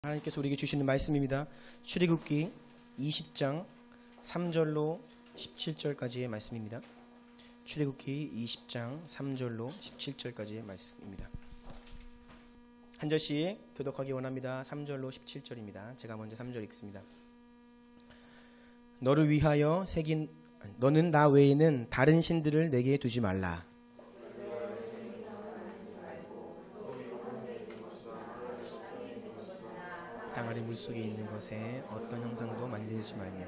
하나님께서 우리에게 주시는 말씀입니다. 출애굽기 20장 3절로 17절까지의 말씀입니다. 출애굽기 20장 3절로 17절까지의 말씀입니다. 한 절씩 교독하기 원합니다. 3절로 17절입니다. 제가 먼저 3절 읽습니다. 너를 위하여 새긴 너는 나 외에는 다른 신들을 내게 두지 말라. 땅 아래 물속에 있는 것에 어떤 형상도 만들지 말며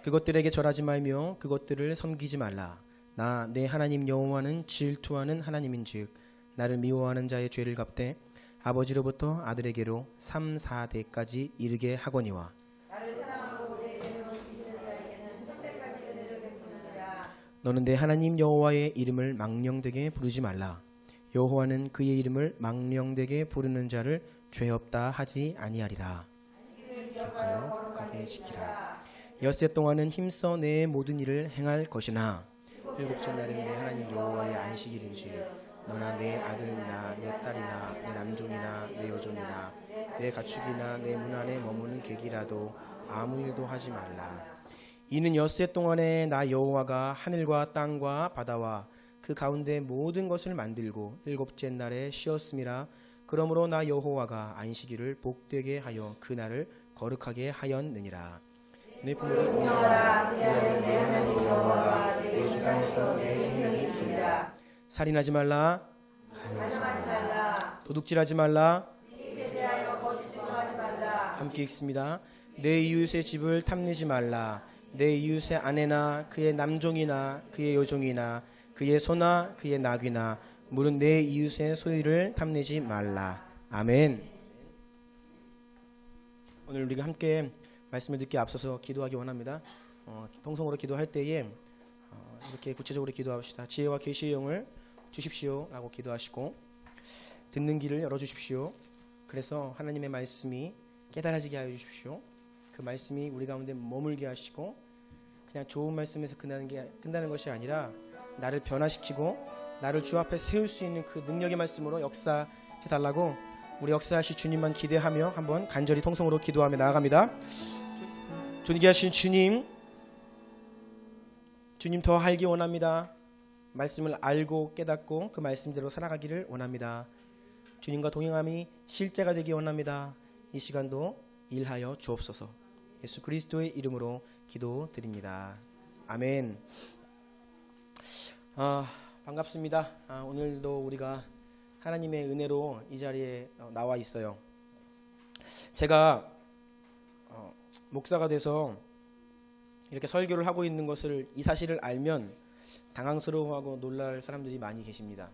그것들에게 절하지 말며 그것들을 섬기지 말라. 나 내 하나님 여호와는 질투하는 하나님인즉 나를 미워하는 자의 죄를 갚되 아버지로부터 아들에게로 3, 4대까지 이르게 하거니와 너는 내 하나님 여호와의 이름을 망령되게 부르지 말라. 여호와는 그의 이름을 망령되게 부르는 자를 죄 없다 하지 아니하리라. 기억하여 거룩하게 지키라. 엿새 동안은 힘써 내 모든 일을 행할 것이나 일곱째 날은 내 하나님 여호와의 안식일인지 너나 내 아들이나 내 딸이나 내 남종이나 내 여종이나 내 가축이나 내 문 안에 머무는 객이라도 아무 일도 하지 말라. 이는 엿새 동안에 나 여호와가 하늘과 땅과 바다와 그 가운데 모든 것을 만들고 일곱째 날에 쉬었음이라. 그러므로 나 여호와가 안식일을 복되게 하여 그 날을 거룩하게 하였느니라. 내 부모를 공경하라. 그리하면 내 하나님 여호와가 내 주 땅에서 내 생명을 기리라. 살인하지 말라. 간음하지 말라. 도둑질하지 말라. 함께 읽습니다. 내 이웃의 집을 탐내지 말라. 내 이웃의 아내나 그의 남종이나 그의 여종이나 그의 소나 그의 나귀나 물은 내 이웃의 소유를 탐내지 말라. 아멘. 오늘 우리가 함께 말씀을 듣기 앞서서 기도하기 원합니다. 통성으로 기도할 때에 이렇게 구체적으로 기도합시다. 지혜와 계시의 영을 주십시오 라고 기도하시고 듣는 길을 열어주십시오. 그래서 하나님의 말씀이 깨달아지게 하여 주십시오. 그 말씀이 우리 가운데 머물게 하시고 그냥 좋은 말씀에서 끝나는 것이 아니라 나를 변화시키고 나를 주 앞에 세울 수 있는 그 능력의 말씀으로 역사해달라고 우리 역사하실 주님만 기대하며 한번 간절히 통성으로 기도하며 나아갑니다. 존귀하신 주님 더 알기 원합니다. 말씀을 알고 깨닫고 그 말씀대로 살아가기를 원합니다. 주님과 동행함이 실제가 되기 원합니다. 이 시간도 일하여 주옵소서. 예수 그리스도의 이름으로 기도드립니다. 아멘. 반갑습니다. 오늘도 우리가 하나님의 은혜로 이 자리에 나와 있어요. 제가 목사가 돼서 이렇게 설교를 하고 있는 것을 이 사실을 알면 당황스러워하고 놀랄 사람들이 많이 계십니다.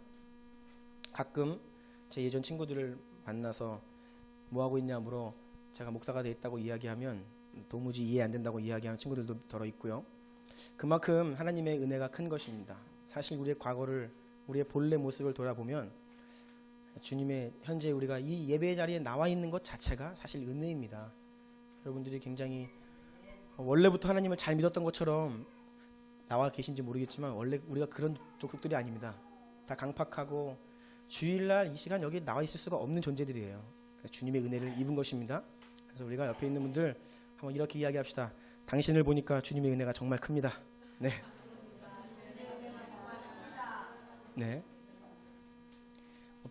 가끔 제 예전 친구들을 만나서 뭐 하고 있냐 물어 제가 목사가 돼 있다고 이야기하면 도무지 이해 안 된다고 이야기하는 친구들도 더러 있고요. 그만큼 하나님의 은혜가 큰 것입니다. 사실 우리의 과거를 우리의 본래 모습을 돌아보면 주님의 현재 우리가 이 예배 자리에 나와 있는 것 자체가 사실 은혜입니다. 여러분들이 굉장히 원래부터 하나님을 잘 믿었던 것처럼 나와 계신지 모르겠지만 원래 우리가 그런 족속들이 아닙니다. 다 강팍하고 주일날 이 시간 여기 나와 있을 수가 없는 존재들이에요. 주님의 은혜를 입은 것입니다. 그래서 우리가 옆에 있는 분들 한번 이렇게 이야기합시다. 당신을 보니까 주님의 은혜가 정말 큽니다. 네. 네.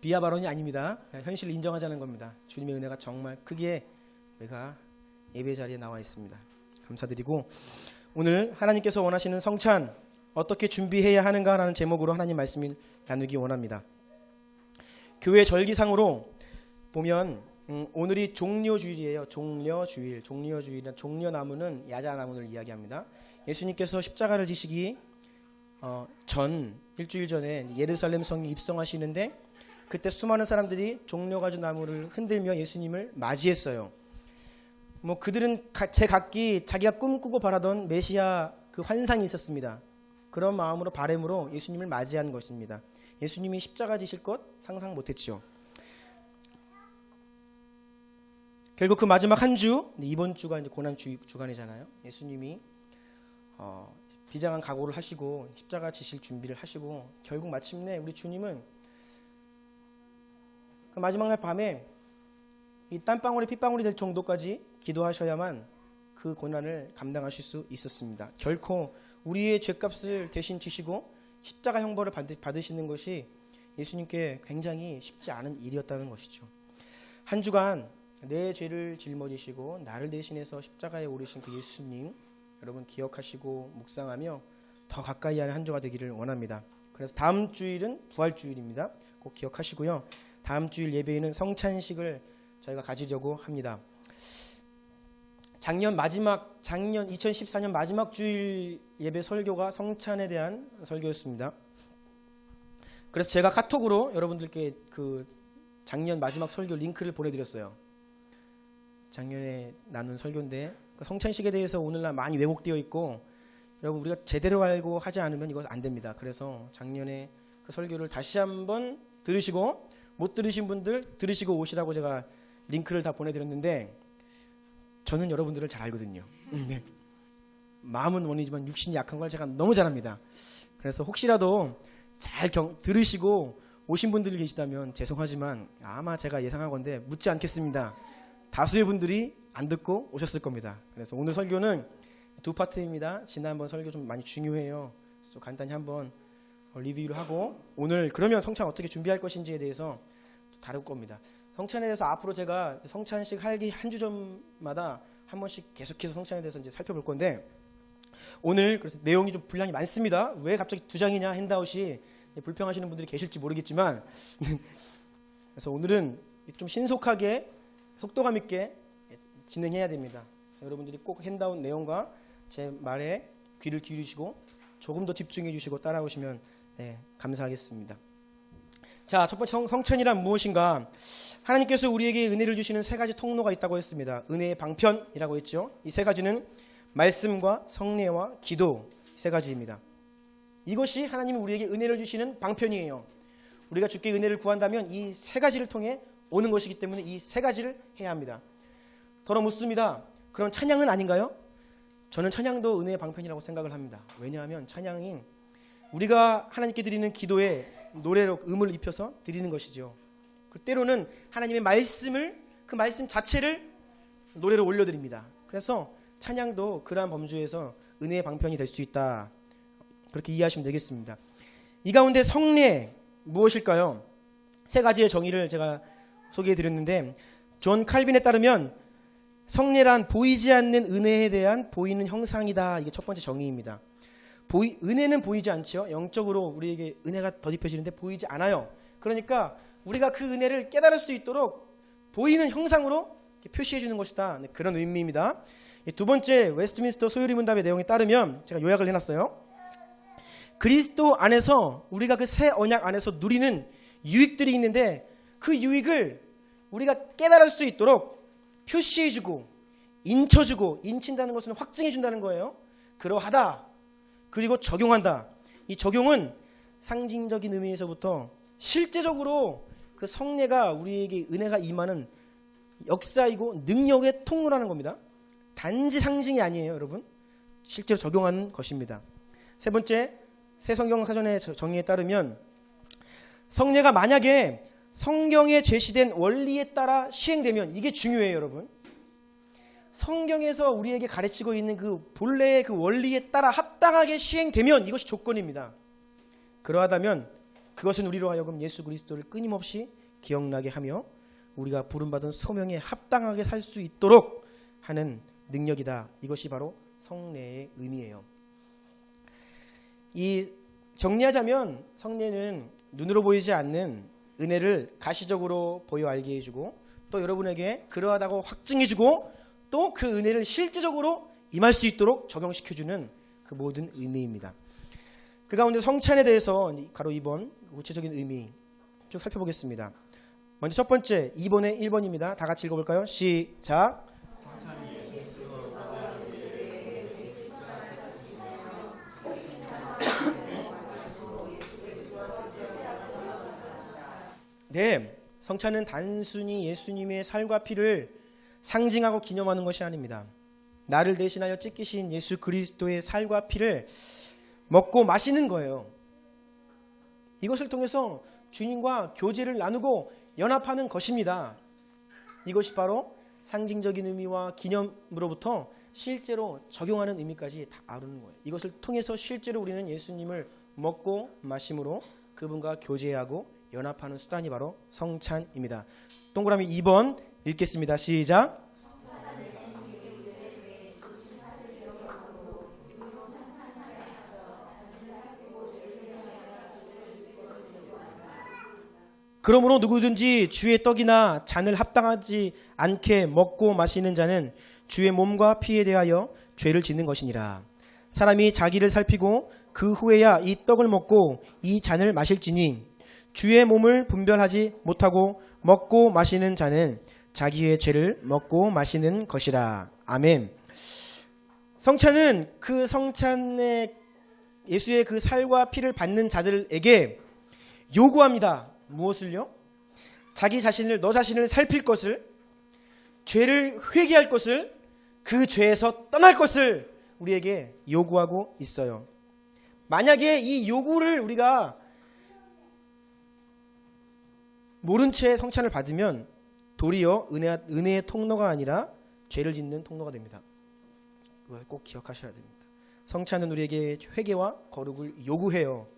비하 발언이 아닙니다. 현실을 인정하자는 겁니다. 주님의 은혜가 정말 크기에 우리가 예배 자리에 나와 있습니다. 감사드리고 오늘 하나님께서 원하시는 성찬 어떻게 준비해야 하는가라는 제목으로 하나님 말씀을 나누기 원합니다. 교회 절기상으로 보면 오늘이 종려주일이에요. 종려주일. 종려나무는 야자나무를 이야기합니다. 예수님께서 십자가를 지시기 일주일 전에 예루살렘 성에 입성하시는데 그때 수많은 사람들이 종려가지고 나무를 흔들며 예수님을 맞이했어요. 그들은 제각기 자기가 꿈꾸고 바라던 메시아 그 환상이 있었습니다. 그런 마음으로 바람으로 예수님을 맞이한 것입니다. 예수님이 십자가 지실 것 상상 못했죠. 결국 그 마지막 한 주, 이번 주가 이제 고난 주간이잖아요. 예수님이 비장한 각오를 하시고 십자가 지실 준비를 하시고 결국 마침내 우리 주님은 그 마지막 날 밤에 이 땀방울이 핏방울이 될 정도까지 기도하셔야만 그 고난을 감당하실 수 있었습니다. 결코 우리의 죄값을 대신 지시고 십자가 형벌을 받으시는 것이 예수님께 굉장히 쉽지 않은 일이었다는 것이죠. 한 주간 내 죄를 짊어지시고 나를 대신해서 십자가에 오르신 그 예수님, 여러분 기억하시고 묵상하며 더 가까이 하는 한 주가 되기를 원합니다. 그래서 다음 주일은 부활주일입니다. 꼭 기억하시고요. 다음 주일 예배에는 성찬식을 저희가 가지려고 합니다. 작년 2014년 마지막 주일 예배 설교가 성찬에 대한 설교였습니다. 그래서 제가 카톡으로 여러분들께 그 작년 마지막 설교 링크를 보내드렸어요. 작년에 나눈 설교인데 성찬식에 대해서 오늘날 많이 왜곡되어 있고 여러분 우리가 제대로 알고 하지 않으면 이거 안 됩니다. 그래서 작년에 그 설교를 다시 한번 들으시고 못 들으신 분들 들으시고 오시라고 제가 링크를 다 보내드렸는데 저는 여러분들을 잘 알거든요. 네. 마음은 원이지만 육신이 약한 걸 제가 너무 잘 압니다. 그래서 혹시라도 잘 들으시고 오신 분들이 계시다면 죄송하지만 아마 제가 예상하건대 묻지 않겠습니다. 다수의 분들이 안 듣고 오셨을 겁니다. 그래서 오늘 설교는 두 파트입니다. 지난번 설교 좀 많이 중요해요. 그래서 간단히 한번 리뷰를 하고 오늘 그러면 성찬 어떻게 준비할 것인지에 대해서 다룰 겁니다. 성찬에 대해서 앞으로 제가 성찬식 하기 한 주 전마다 한 번씩 계속해서 성찬에 대해서 이제 살펴볼 건데 오늘 그래서 내용이 좀 분량이 많습니다. 왜 갑자기 2장이냐 핸드아웃이 불평하시는 분들이 계실지 모르겠지만 그래서 오늘은 좀 신속하게 속도감 있게 진행해야 됩니다. 여러분들이 꼭 핸드아웃 내용과 제 말에 귀를 기울이시고 조금 더 집중해 주시고 따라오시면 감사하겠습니다. 자, 첫 번째 성찬이란 무엇인가? 하나님께서 우리에게 은혜를 주시는 세 가지 통로가 있다고 했습니다. 은혜의 방편이라고 했죠. 이 세 가지는 말씀과 성례와 기도 세 가지입니다. 이것이 하나님이 우리에게 은혜를 주시는 방편이에요. 우리가 주께 은혜를 구한다면 이 세 가지를 통해 오는 것이기 때문에 이 세 가지를 해야 합니다. 더러 묻습니다. 그럼 찬양은 아닌가요? 저는 찬양도 은혜의 방편이라고 생각을 합니다. 왜냐하면 찬양이 우리가 하나님께 드리는 기도에 노래로 음을 입혀서 드리는 것이죠. 때로는 하나님의 말씀을 그 말씀 자체를 노래로 올려드립니다. 그래서 찬양도 그러한 범주에서 은혜의 방편이 될 수 있다. 그렇게 이해하시면 되겠습니다. 이 가운데 성례 무엇일까요? 세 가지의 정의를 제가 소개해드렸는데 존 칼빈에 따르면 성례란 보이지 않는 은혜에 대한 보이는 형상이다. 이게 첫 번째 정의입니다. 은혜는 보이지 않죠. 영적으로 우리에게 은혜가 덧입혀지는데 보이지 않아요. 그러니까 우리가 그 은혜를 깨달을 수 있도록 보이는 형상으로 표시해 주는 것이다. 그런 의미입니다. 두 번째 웨스트민스터 소요리 문답의 내용에 따르면 제가 요약을 해놨어요. 그리스도 안에서 우리가 그 새 언약 안에서 누리는 유익들이 있는데 그 유익을 우리가 깨달을 수 있도록 표시해주고 인쳐주고 인친다는 것은 확증해준다는 거예요. 그러하다. 그리고 적용한다. 이 적용은 상징적인 의미에서부터 실제적으로 그 성례가 우리에게 은혜가 임하는 역사이고 능력의 통로라는 겁니다. 단지 상징이 아니에요, 여러분. 실제로 적용하는 것입니다. 세 번째, 새 성경 사전의 정의에 따르면 성례가 만약에 성경에 제시된 원리에 따라 시행되면 이게 중요해요, 여러분. 성경에서 우리에게 가르치고 있는 그 본래의 그 원리에 따라 합당하게 시행되면 이것이 조건입니다. 그러하다면 그것은 우리로 하여금 예수 그리스도를 끊임없이 기억나게 하며 우리가 부름받은 소명에 합당하게 살 수 있도록 하는 능력이다. 이것이 바로 성례의 의미예요. 이 정리하자면 성례는 눈으로 보이지 않는 은혜를 가시적으로 보여 알게 해주고 또 여러분에게 그러하다고 확증해주고 또 그 은혜를 실제적으로 임할 수 있도록 적용시켜주는 그 모든 의미입니다. 그 가운데 성찬에 대해서 가로 2번 구체적인 의미 쭉 살펴보겠습니다. 먼저 첫 번째 2번에 1번입니다. 다 같이 읽어볼까요? 시작. 네, 성찬은 단순히 예수님의 살과 피를 상징하고 기념하는 것이 아닙니다. 나를 대신하여 찢기신 예수 그리스도의 살과 피를 먹고 마시는 거예요. 이것을 통해서 주님과 교제를 나누고 연합하는 것입니다. 이것이 바로 상징적인 의미와 기념으로부터 실제로 적용하는 의미까지 다 아우르는 거예요. 이것을 통해서 실제로 우리는 예수님을 먹고 마심으로 그분과 교제하고 연합하는 수단이 바로 성찬입니다. 동그라미 2번 읽겠습니다. 시작. 그러므로 누구든지 주의 떡이나 잔을 합당하지 않게 먹고 마시는 자는 주의 몸과 피에 대하여 죄를 짓는 것이니라. 사람이 자기를 살피고 그 후에야 이 떡을 먹고 이 잔을 마실지니 주의 몸을 분별하지 못하고 먹고 마시는 자는 자기의 죄를 먹고 마시는 것이라. 아멘. 성찬은 그 성찬의 예수의 그 살과 피를 받는 자들에게 요구합니다. 무엇을요? 자기 자신을, 너 자신을 살필 것을, 죄를 회개할 것을, 그 죄에서 떠날 것을 우리에게 요구하고 있어요. 만약에 이 요구를 우리가 모른 채 성찬을 받으면 도리어 은혜의 통로가 아니라 죄를 짓는 통로가 됩니다. 그걸 꼭 기억하셔야 됩니다. 성찬은 우리에게 회개와 거룩을 요구해요.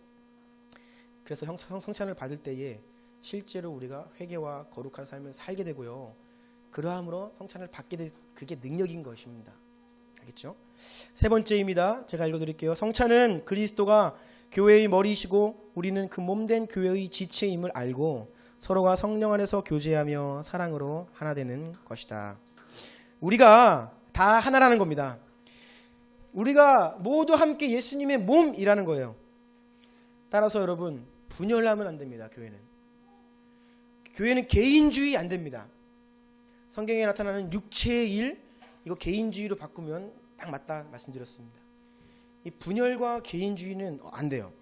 그래서 성찬을 받을 때에 실제로 우리가 회개와 거룩한 삶을 살게 되고요. 그러함으로 성찬을 받게 될 그게 능력인 것입니다. 알겠죠? 세 번째입니다. 제가 읽어드릴게요. 성찬은 그리스도가 교회의 머리이시고 우리는 그 몸된 교회의 지체임을 알고 서로가 성령 안에서 교제하며 사랑으로 하나 되는 것이다. 우리가 다 하나라는 겁니다. 우리가 모두 함께 예수님의 몸이라는 거예요. 따라서 여러분, 분열하면 안 됩니다. 교회는 개인주의 안 됩니다. 성경에 나타나는 육체의 일, 이거 개인주의로 바꾸면 딱 맞다 말씀드렸습니다. 이 분열과 개인주의는 안 돼요.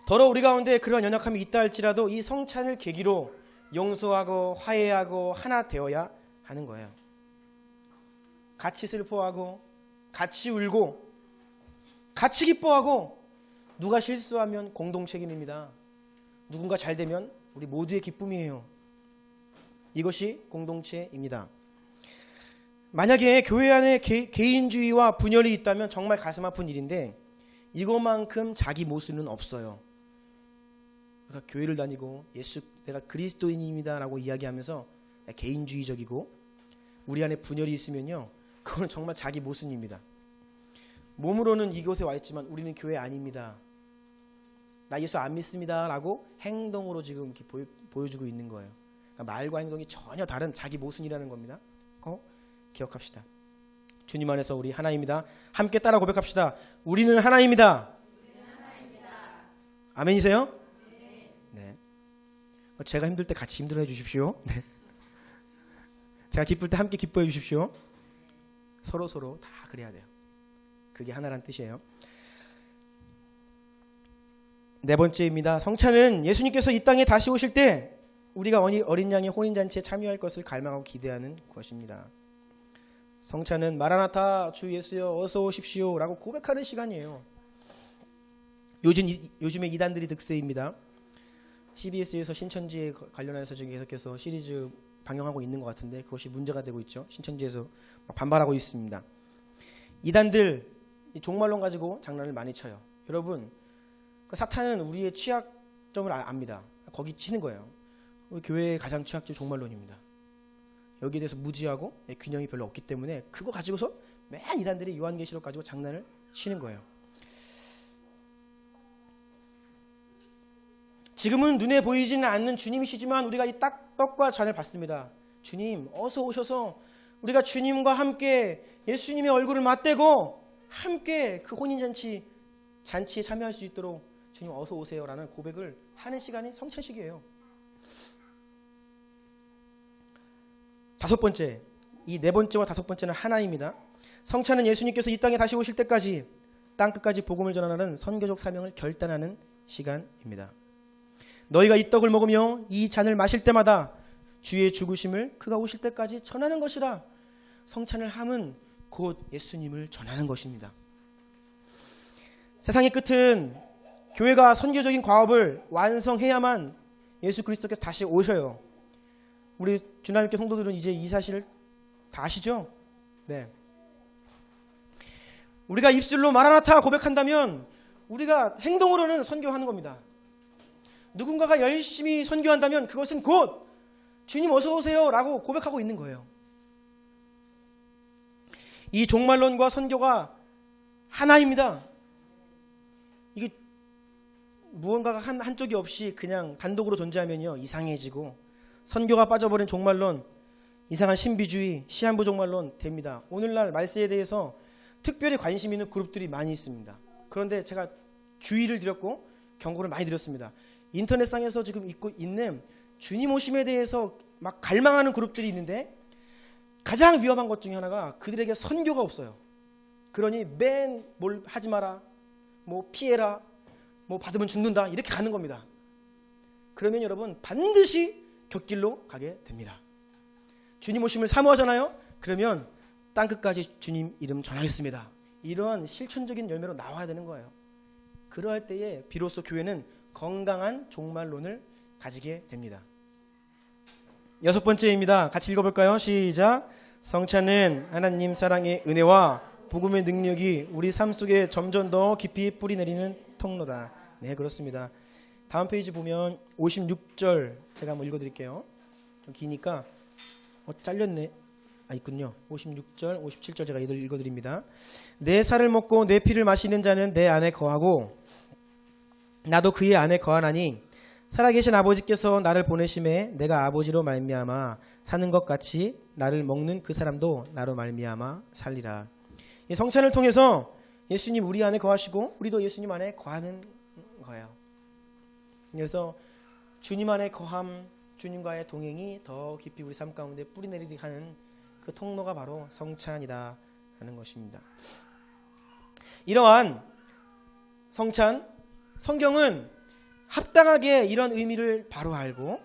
더러 우리 가운데 그런 연약함이 있다 할지라도 이 성찬을 계기로 용서하고 화해하고 하나 되어야 하는 거예요. 같이 슬퍼하고 같이 울고 같이 기뻐하고, 누가 실수하면 공동 책임입니다. 누군가 잘 되면 우리 모두의 기쁨이에요. 이것이 공동체입니다. 만약에 교회 안에 개인주의와 분열이 있다면 정말 가슴 아픈 일인데 이것만큼 자기 모습은 없어요. 그러니까 교회를 다니고 내가 그리스도인입니다 라고 이야기하면서 개인주의적이고 우리 안에 분열이 있으면요, 그건 정말 자기 모순입니다. 몸으로는 이곳에 와 있지만 우리는 교회 아닙니다. 나 예수 안 믿습니다 라고 행동으로 지금 이렇게 보여주고 있는 거예요. 그러니까 말과 행동이 전혀 다른 자기 모순이라는 겁니다. 꼭 기억합시다. 주님 안에서 우리 하나입니다. 함께 따라 고백합시다. 우리는 하나입니다. 아멘이세요? 네. 제가 힘들 때 같이 힘들어 해주십시오. 네. 제가 기쁠 때 함께 기뻐해 주십시오. 서로 다 그래야 돼요. 그게 하나란 뜻이에요. 네 번째입니다. 성찬은 예수님께서 이 땅에 다시 오실 때 우리가 어린 양의 혼인잔치에 참여할 것을 갈망하고 기대하는 것입니다. 성찬은 마라나타 주 예수여 어서 오십시오 라고 고백하는 시간이에요. 요즘에 이단들이 득세입니다. CBS에서 신천지에 관련해서 지금 계속해서 시리즈 방영하고 있는 것 같은데 그것이 문제가 되고 있죠. 신천지에서 반발하고 있습니다. 이단들 종말론 가지고 장난을 많이 쳐요. 여러분, 그 사탄은 우리의 취약점을 압니다. 거기 치는 거예요. 우리 교회의 가장 취약점 종말론입니다. 여기에 대해서 무지하고 균형이 별로 없기 때문에 그거 가지고서 맨 이단들이 요한계시록 가지고 장난을 치는 거예요. 지금은 눈에 보이지는 않는 주님이시지만 우리가 이 떡과 잔을 받습니다. 주님 어서 오셔서 우리가 주님과 함께 예수님의 얼굴을 맞대고 함께 그 혼인잔치에 참여할 수 있도록 주님 어서 오세요라는 고백을 하는 시간이 성찬식이에요. 다섯 번째, 이 네 번째와 다섯 번째는 하나입니다. 성찬은 예수님께서 이 땅에 다시 오실 때까지 땅끝까지 복음을 전하는 선교적 사명을 결단하는 시간입니다. 너희가 이 떡을 먹으며 이 잔을 마실 때마다 주의 죽으심을 그가 오실 때까지 전하는 것이라. 성찬을 함은 곧 예수님을 전하는 것입니다. 세상의 끝은 교회가 선교적인 과업을 완성해야만 예수 그리스도께서 다시 오셔요. 우리 주나님께 성도들은 이제 이 사실을 다 아시죠? 네. 우리가 입술로 마라나타 고백한다면 우리가 행동으로는 선교하는 겁니다. 누군가가 열심히 선교한다면 그것은 곧 주님 어서 오세요 라고 고백하고 있는 거예요. 이 종말론과 선교가 하나입니다. 이게 무언가가 한쪽이 없이 그냥 단독으로 존재하면요 이상해지고, 선교가 빠져버린 종말론, 이상한 신비주의, 시한부 종말론 됩니다. 오늘날 말세에 대해서 특별히 관심 있는 그룹들이 많이 있습니다. 그런데 제가 주의를 드렸고 경고를 많이 드렸습니다. 인터넷상에서 지금 있고 있는 주님 오심에 대해서 막 갈망하는 그룹들이 있는데 가장 위험한 것 중에 하나가 그들에게 선교가 없어요. 그러니 맨 뭘 하지 마라, 뭐 피해라, 뭐 받으면 죽는다 이렇게 가는 겁니다. 그러면 여러분 반드시 곁길로 가게 됩니다. 주님 오심을 사모하잖아요. 그러면 땅끝까지 주님 이름 전하겠습니다. 이런 실천적인 열매로 나와야 되는 거예요. 그러할 때에 비로소 교회는 건강한 종말론을 가지게 됩니다. 6번째입니다. 같이 읽어볼까요? 시작. 성찬은 하나님 사랑의 은혜와 복음의 능력이 우리 삶 속에 점점 더 깊이 뿌리내리는 통로다. 네, 그렇습니다. 다음 페이지 보면 56절 제가 한번 읽어드릴게요. 좀 기니까 잘렸네. 있군요. 56절, 57절 제가 읽어드립니다. 내 살을 먹고 내 피를 마시는 자는 내 안에 거하고 나도 그의 안에 거하나니 살아계신 아버지께서 나를 보내심에 내가 아버지로 말미암아 사는 것 같이 나를 먹는 그 사람도 나로 말미암아 살리라. 이 성찬을 통해서 예수님 우리 안에 거하시고 우리도 예수님 안에 거하는 거예요. 그래서 주님 안에 거함, 주님과의 동행이 더 깊이 우리 삶 가운데 뿌리내리게 하는 그 통로가 바로 성찬이다 라는 것입니다. 이러한 성찬, 성경은 합당하게 이런 의미를 바로 알고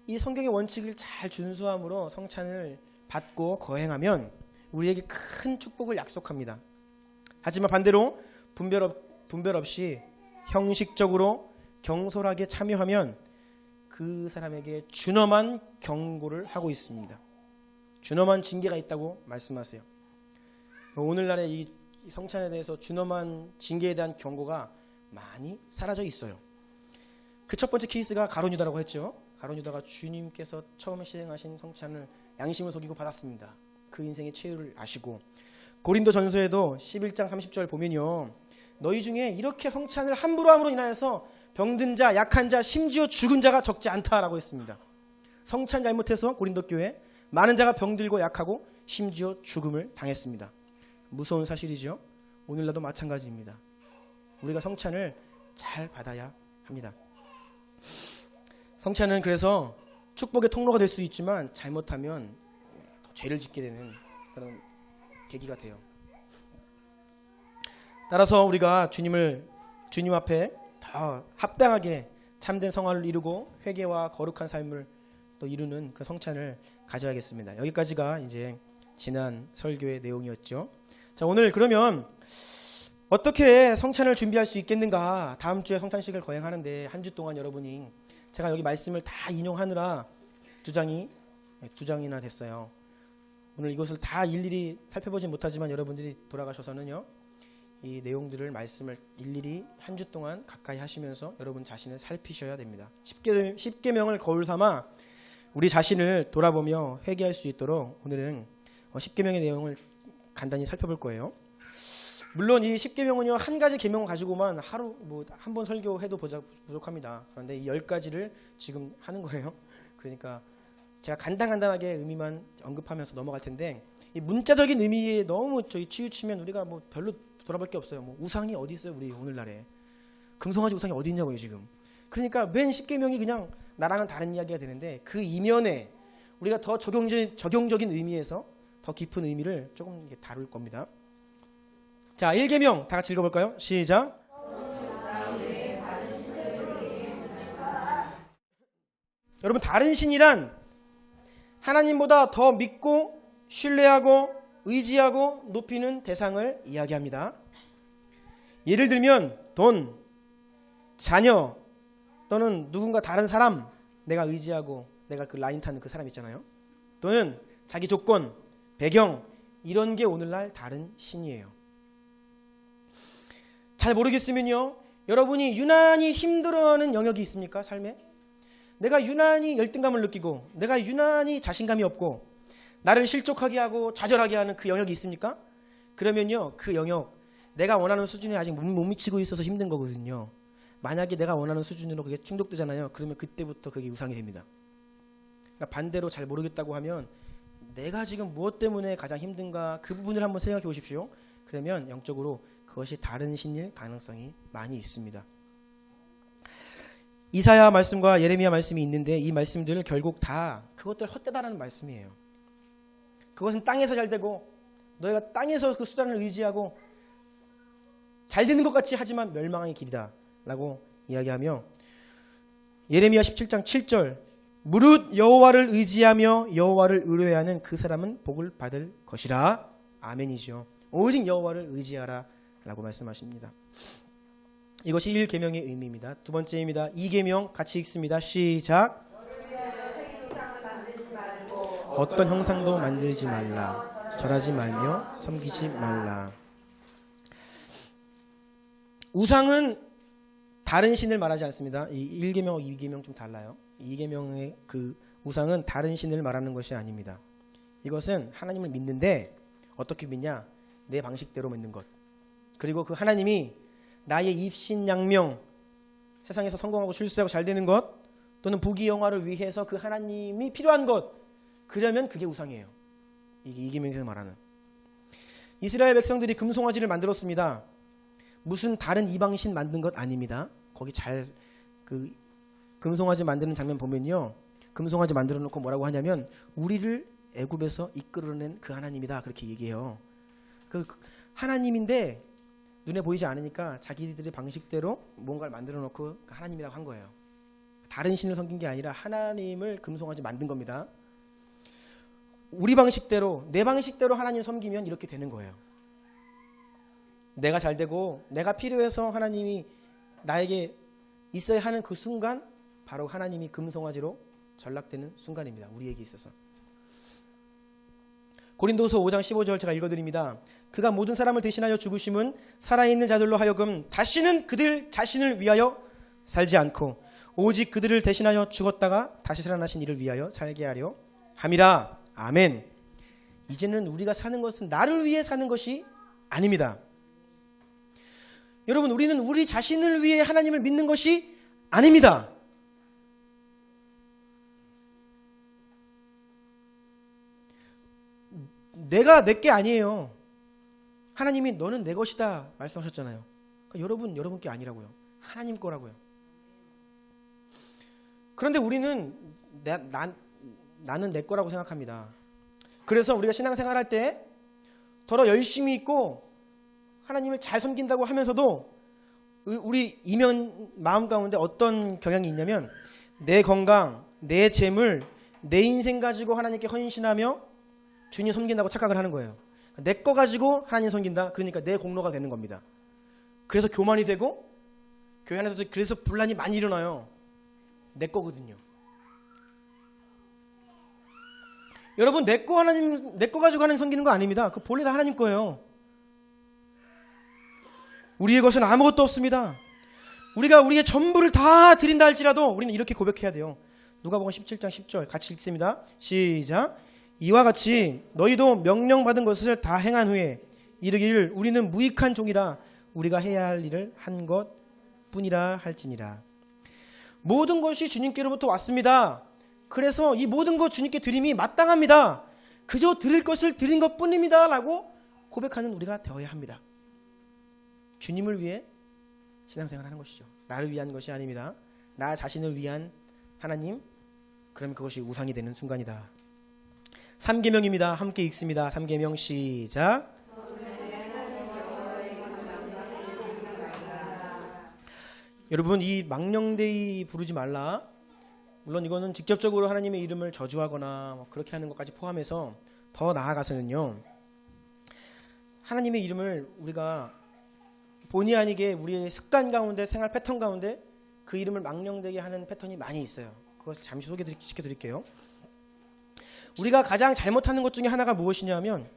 이 성경의 원칙을 잘 준수함으로 성찬을 받고 거행하면 우리에게 큰 축복을 약속합니다. 하지만 반대로 분별 없이 형식적으로 경솔하게 참여하면 그 사람에게 준엄한 경고를 하고 있습니다. 준엄한 징계가 있다고 말씀하세요. 오늘날의 이 성찬에 대해서 준엄한 징계에 대한 경고가 많이 사라져 있어요. 그 첫 번째 케이스가 가룟 유다라고 했죠. 가룟 유다가 주님께서 처음 시행하신 성찬을 양심을 속이고 받았습니다. 그 인생의 최후를 아시고, 고린도전서에도 11장 30절 보면요, 너희 중에 이렇게 성찬을 함부로 함으로 인하여서 병든 자, 약한 자, 심지어 죽은 자가 적지 않다라고 했습니다. 성찬 잘못해서 고린도 교회 많은 자가 병들고 약하고 심지어 죽음을 당했습니다. 무서운 사실이죠. 오늘날도 마찬가지입니다. 우리가 성찬을 잘 받아야 합니다. 성찬은 그래서 축복의 통로가 될 수 있지만 잘못하면 죄를 짓게 되는 그런 계기가 돼요. 따라서 우리가 주님 앞에 더 합당하게 참된 성화를 이루고 회개와 거룩한 삶을 또 이루는 그 성찬을 가져야겠습니다. 여기까지가 이제 지난 설교의 내용이었죠. 자, 오늘 그러면 어떻게 성찬을 준비할 수 있겠는가? 다음 주에 성찬식을 거행하는데 한 주 동안 여러분이 제가 여기 말씀을 다 인용하느라 두 장이나 됐어요. 오늘 이것을 다 일일이 살펴보진 못하지만 여러분들이 돌아가셔서는요, 이 내용들을 말씀을 일일이 한 주 동안 가까이 하시면서 여러분 자신을 살피셔야 됩니다. 10계명을 거울 삼아 우리 자신을 돌아보며 회개할 수 있도록 오늘은 10계명의 내용을 간단히 살펴볼 거예요. 물론 이 10계명은요, 한 가지 계명을 가지고만 하루 한 번 설교해도 부족합니다. 그런데 이 10가지를 지금 하는 거예요. 그러니까 제가 간단하게 의미만 언급하면서 넘어갈 텐데, 이 문자적인 의미에 너무 저희 치우치면 우리가 별로 돌아볼 게 없어요. 우상이 어디 있어요, 우리 오늘날에. 금송아지 우상이 어디 있냐고요, 지금. 그러니까 맨 10계명이 그냥 나랑은 다른 이야기가 되는데, 그 이면에 우리가 더 적용적인 의미에서 더 깊은 의미를 조금 다룰 겁니다. 자, 1계명 다 같이 읽어볼까요? 시작. 여러분, 다른 신이란 하나님보다 더 믿고 신뢰하고 의지하고 높이는 대상을 이야기합니다. 예를 들면 돈, 자녀 또는 누군가 다른 사람 내가 의지하고 내가 그 라인 타는 그 사람 있잖아요. 또는 자기 조건, 배경 이런 게 오늘날 다른 신이에요. 잘 모르겠으면요, 여러분이 유난히 힘들어하는 영역이 있습니까? 삶에? 내가 유난히 열등감을 느끼고 내가 유난히 자신감이 없고 나를 실족하게 하고 좌절하게 하는 그 영역이 있습니까? 그러면요, 그 영역 내가 원하는 수준에 아직 못 미치고 있어서 힘든 거거든요. 만약에 내가 원하는 수준으로 그게 충족되잖아요. 그러면 그때부터 그게 우상이 됩니다. 그러니까 반대로 잘 모르겠다고 하면 내가 지금 무엇 때문에 가장 힘든가 그 부분을 한번 생각해 보십시오. 그러면 영적으로 그것이 다른 신일 가능성이 많이 있습니다. 이사야 말씀과 예레미야 말씀이 있는데 이 말씀들은 결국 다 그것들 헛되다라는 말씀이에요. 그것은 땅에서 잘 되고 너희가 땅에서 그 수단을 의지하고 잘 되는 것 같이 하지만 멸망의 길이다 라고 이야기하며, 예레미야 17장 7절 무릇 여호와를 의지하며 여호와를 의뢰하는 그 사람은 복을 받을 것이라. 아멘이죠. 오직 여호와를 의지하라 라고 말씀하십니다. 이것이 1계명의 의미입니다. 두 번째입니다. 2계명 같이 읽습니다. 시작. 어떤 형상도 만들지 말라. 절하지 말며 섬기지 말라. 우상은 다른 신을 말하지 않습니다. 이 1계명과 2계명 좀 달라요. 2계명의 그 우상은 다른 신을 말하는 것이 아닙니다. 이것은 하나님을 믿는데 어떻게 믿냐? 내 방식대로 믿는 것. 그리고 그 하나님이 나의 입신양명, 세상에서 성공하고 출세하고 잘 되는 것, 또는 부귀영화를 위해서 그 하나님이 필요한 것, 그러면 그게 우상이에요. 이게 2계명에서 말하는. 이스라엘 백성들이 금송아지를 만들었습니다. 무슨 다른 이방신 만든 것 아닙니다. 거기 잘 그 금송아지 만드는 장면 보면요, 금송아지 만들어 놓고 뭐라고 하냐면 우리를 애굽에서 이끌어낸 그 하나님이다 그렇게 얘기해요. 그 하나님인데 눈에 보이지 않으니까 자기들의 방식대로 뭔가를 만들어 놓고 하나님이라고 한 거예요. 다른 신을 섬긴 게 아니라 하나님을 금송아지 만든 겁니다. 우리 방식대로, 내 방식대로 하나님 섬기면 이렇게 되는 거예요. 내가 잘 되고 내가 필요해서 하나님이 나에게 있어야 하는 그 순간, 바로 하나님이 금송아지로 전락되는 순간입니다. 우리에게 있어서. 고린도서 5장 15절 제가 읽어드립니다. 그가 모든 사람을 대신하여 죽으심은 살아있는 자들로 하여금 다시는 그들 자신을 위하여 살지 않고 오직 그들을 대신하여 죽었다가 다시 살아나신 이를 위하여 살게 하려 함이라. 아멘. 이제는 우리가 사는 것은 나를 위해 사는 것이 아닙니다. 여러분, 우리는 우리 자신을 위해 하나님을 믿는 것이 아닙니다. 내가 내 게 아니에요. 하나님이 너는 내 것이다 말씀하셨잖아요. 그러니까 여러분 게 아니라고요. 하나님 거라고요. 그런데 우리는 나는 내 거라고 생각합니다. 그래서 우리가 신앙생활할 때 더러 열심히 있고 하나님을 잘 섬긴다고 하면서도 우리 이면 마음 가운데 어떤 경향이 있냐면 내 건강, 내 재물, 내 인생 가지고 하나님께 헌신하며 주님 섬긴다고 착각을 하는 거예요. 내 거 가지고 하나님 섬긴다. 그러니까 내 공로가 되는 겁니다. 그래서 교만이 되고 교회 안에서도 그래서 분란이 많이 일어나요. 내 거거든요. 여러분, 내 거 가지고 하나님 섬기는 거 아닙니다. 그 본래 다 하나님 거예요. 우리의 것은 아무것도 없습니다. 우리가 우리의 전부를 다 드린다 할지라도 우리는 이렇게 고백해야 돼요. 누가복음 17장 10절 같이 읽습니다. 시작. 이와 같이 너희도 명령받은 것을 다 행한 후에 이르기를 우리는 무익한 종이라 우리가 해야 할 일을 한 것뿐이라 할지니라. 모든 것이 주님께로부터 왔습니다. 그래서 이 모든 것 주님께 드림이 마땅합니다. 그저 드릴 것을 드린 것뿐입니다 라고 고백하는 우리가 되어야 합니다. 주님을 위해 신앙생활을 하는 것이죠. 나를 위한 것이 아닙니다. 나 자신을 위한 하나님, 그러면 그것이 우상이 되는 순간이다. 3계명입니다. 함께 읽습니다. 3계명 시작. 여러분, 이 망령되이 부르지 말라. 물론 이거는 직접적으로 하나님의 이름을 저주하거나 그렇게 하는 것까지 포함해서 더 나아가서는요, 하나님의 이름을 우리가 본의 아니게 우리의 습관 가운데, 생활 패턴 가운데 그 이름을 망령되게 하는 패턴이 많이 있어요. 그것을 잠시 소개시켜드릴게요. 우리가 가장 잘못하는 것 중에 하나가 무엇이냐면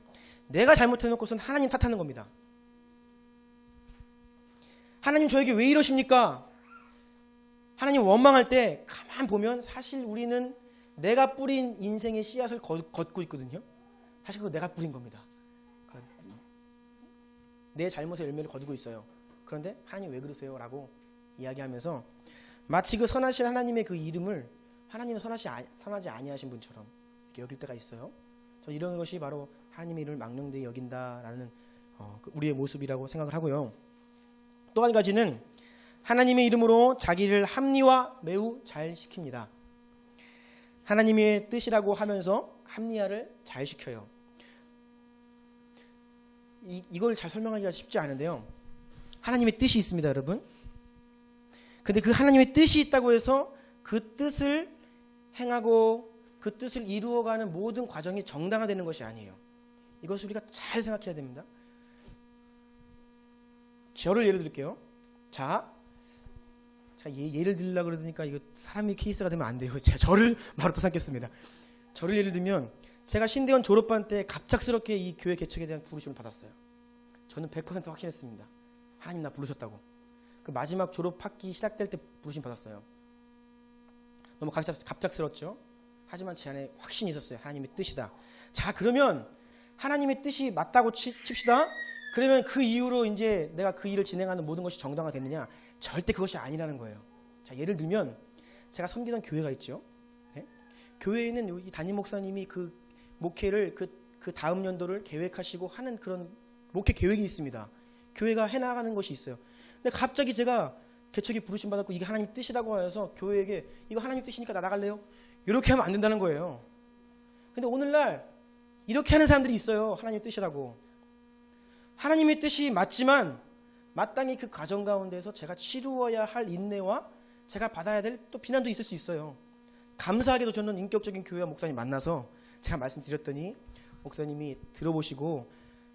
내가 잘못해놓고선 하나님 탓하는 겁니다. 하나님 저에게 왜 이러십니까? 하나님 원망할 때 가만 보면 사실 우리는 내가 뿌린 인생의 씨앗을 걷고 있거든요. 사실 그거 내가 뿌린 겁니다. 내 잘못의 열매를 거두고 있어요. 그런데 하나님 왜 그러세요? 라고 이야기하면서 마치 그 선하신 하나님의 그 이름을 하나님은 선하지 아니하신 분처럼 이렇게 여길 때가 있어요. 저 이런 것이 바로 하나님의 이름을 망령되이 여긴다라는 우리의 모습이라고 생각을 하고요. 또 한 가지는 하나님의 이름으로 자기를 합리화 매우 잘 시킵니다. 하나님의 뜻이라고 하면서 합리화를 잘 시켜요. 이걸 잘 설명하기가 쉽지 않은데요. 하나님의 뜻이 있습니다, 여러분. 근데 그 하나님의 뜻이 있다고 해서 그 뜻을 행하고 그 뜻을 이루어가는 모든 과정이 정당화되는 것이 아니에요. 이것을 우리가 잘 생각해야 됩니다. 저를 예를 들게요. 자, 예를 들려고 그러니까 이거 사람이 케이스가 되면 안 돼요. 제가 저를 바로 또 삼겠습니다. 저를 예를 들면 제가 신대원 졸업반 때 갑작스럽게 이 교회 개척에 대한 부르심을 받았어요. 저는 100% 확신했습니다. 하나님 나 부르셨다고. 그 마지막 졸업학기 시작될 때 부르심 받았어요. 너무 갑작스럽죠? 하지만 제 안에 확신이 있었어요. 하나님의 뜻이다. 자, 그러면 하나님의 뜻이 맞다고 칩시다. 그러면 그 이후로 이제 내가 그 일을 진행하는 모든 것이 정당화되느냐? 절대 그것이 아니라는 거예요. 자, 예를 들면 제가 섬기던 교회가 있죠. 네? 교회에는 이 담임 목사님이 그 목회를 그 다음 연도를 계획하시고 하는 그런 목회 계획이 있습니다. 교회가 해나가는 것이 있어요. 근데 갑자기 제가 개척이 부르심 받았고 이게 하나님 뜻이라고 해서 교회에게 이거 하나님 뜻이니까 나 나갈래요? 이렇게 하면 안 된다는 거예요. 근데 오늘날 이렇게 하는 사람들이 있어요. 하나님 뜻이라고. 하나님의 뜻이 맞지만 마땅히 그 과정 가운데서 제가 치루어야 할 인내와 제가 받아야 될 또 비난도 있을 수 있어요. 감사하게도 저는 인격적인 교회와 목사님 만나서 제가 말씀드렸더니 목사님이 들어보시고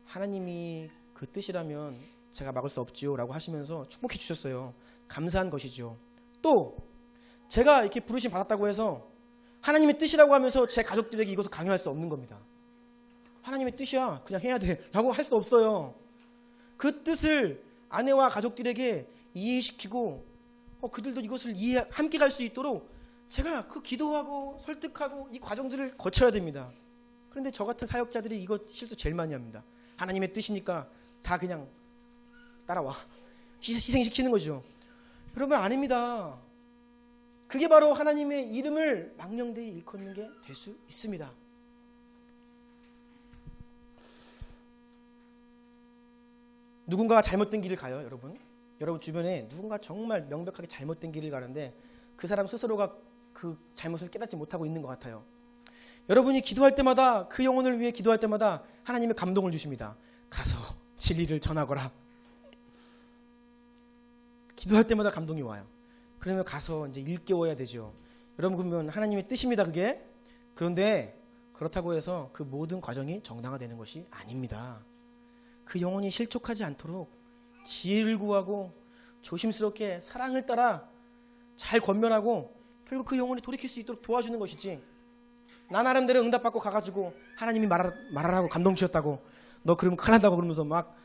하나님이 그 뜻이라면 제가 막을 수 없지요 라고 하시면서 축복해 주셨어요. 감사한 것이죠. 또 제가 이렇게 부르심 받았다고 해서 하나님의 뜻이라고 하면서 제 가족들에게 이것을 강요할 수 없는 겁니다. 하나님의 뜻이야 그냥 해야 돼 라고 할 수 없어요. 그 뜻을 아내와 가족들에게 이해시키고 그들도 이것을 함께 갈 수 있도록 제가 그 기도하고 설득하고 이 과정들을 거쳐야 됩니다. 그런데 저 같은 사역자들이 이거 실수 제일 많이 합니다. 하나님의 뜻이니까 다 그냥 따라와. 희생시키는 거죠. 여러분 아닙니다. 그게 바로 하나님의 이름을 망령되이 일컫는 게 될 수 있습니다. 누군가가 잘못된 길을 가요, 여러분. 여러분 주변에 누군가 정말 명백하게 잘못된 길을 가는데 그 사람 스스로가 그 잘못을 깨닫지 못하고 있는 것 같아요. 여러분이 기도할 때마다 그 영혼을 위해 기도할 때마다 하나님의 감동을 주십니다. 가서 진리를 전하거라. 기도할 때마다 감동이 와요. 그러면 가서 이제 일깨워야 되죠. 여러분 그러면 하나님의 뜻입니다, 그게. 그런데 그렇다고 해서 그 모든 과정이 정당화되는 것이 아닙니다. 그 영혼이 실족하지 않도록 지혜를 구하고 조심스럽게 사랑을 따라 잘 권면하고 결국 그 영혼이 돌이킬 수 있도록 도와주는 것이지, 나 나름대로 응답받고 가가지고 하나님이 말하라고 감동 주셨다고 너 그러면 큰일 난다고 그러면서 막,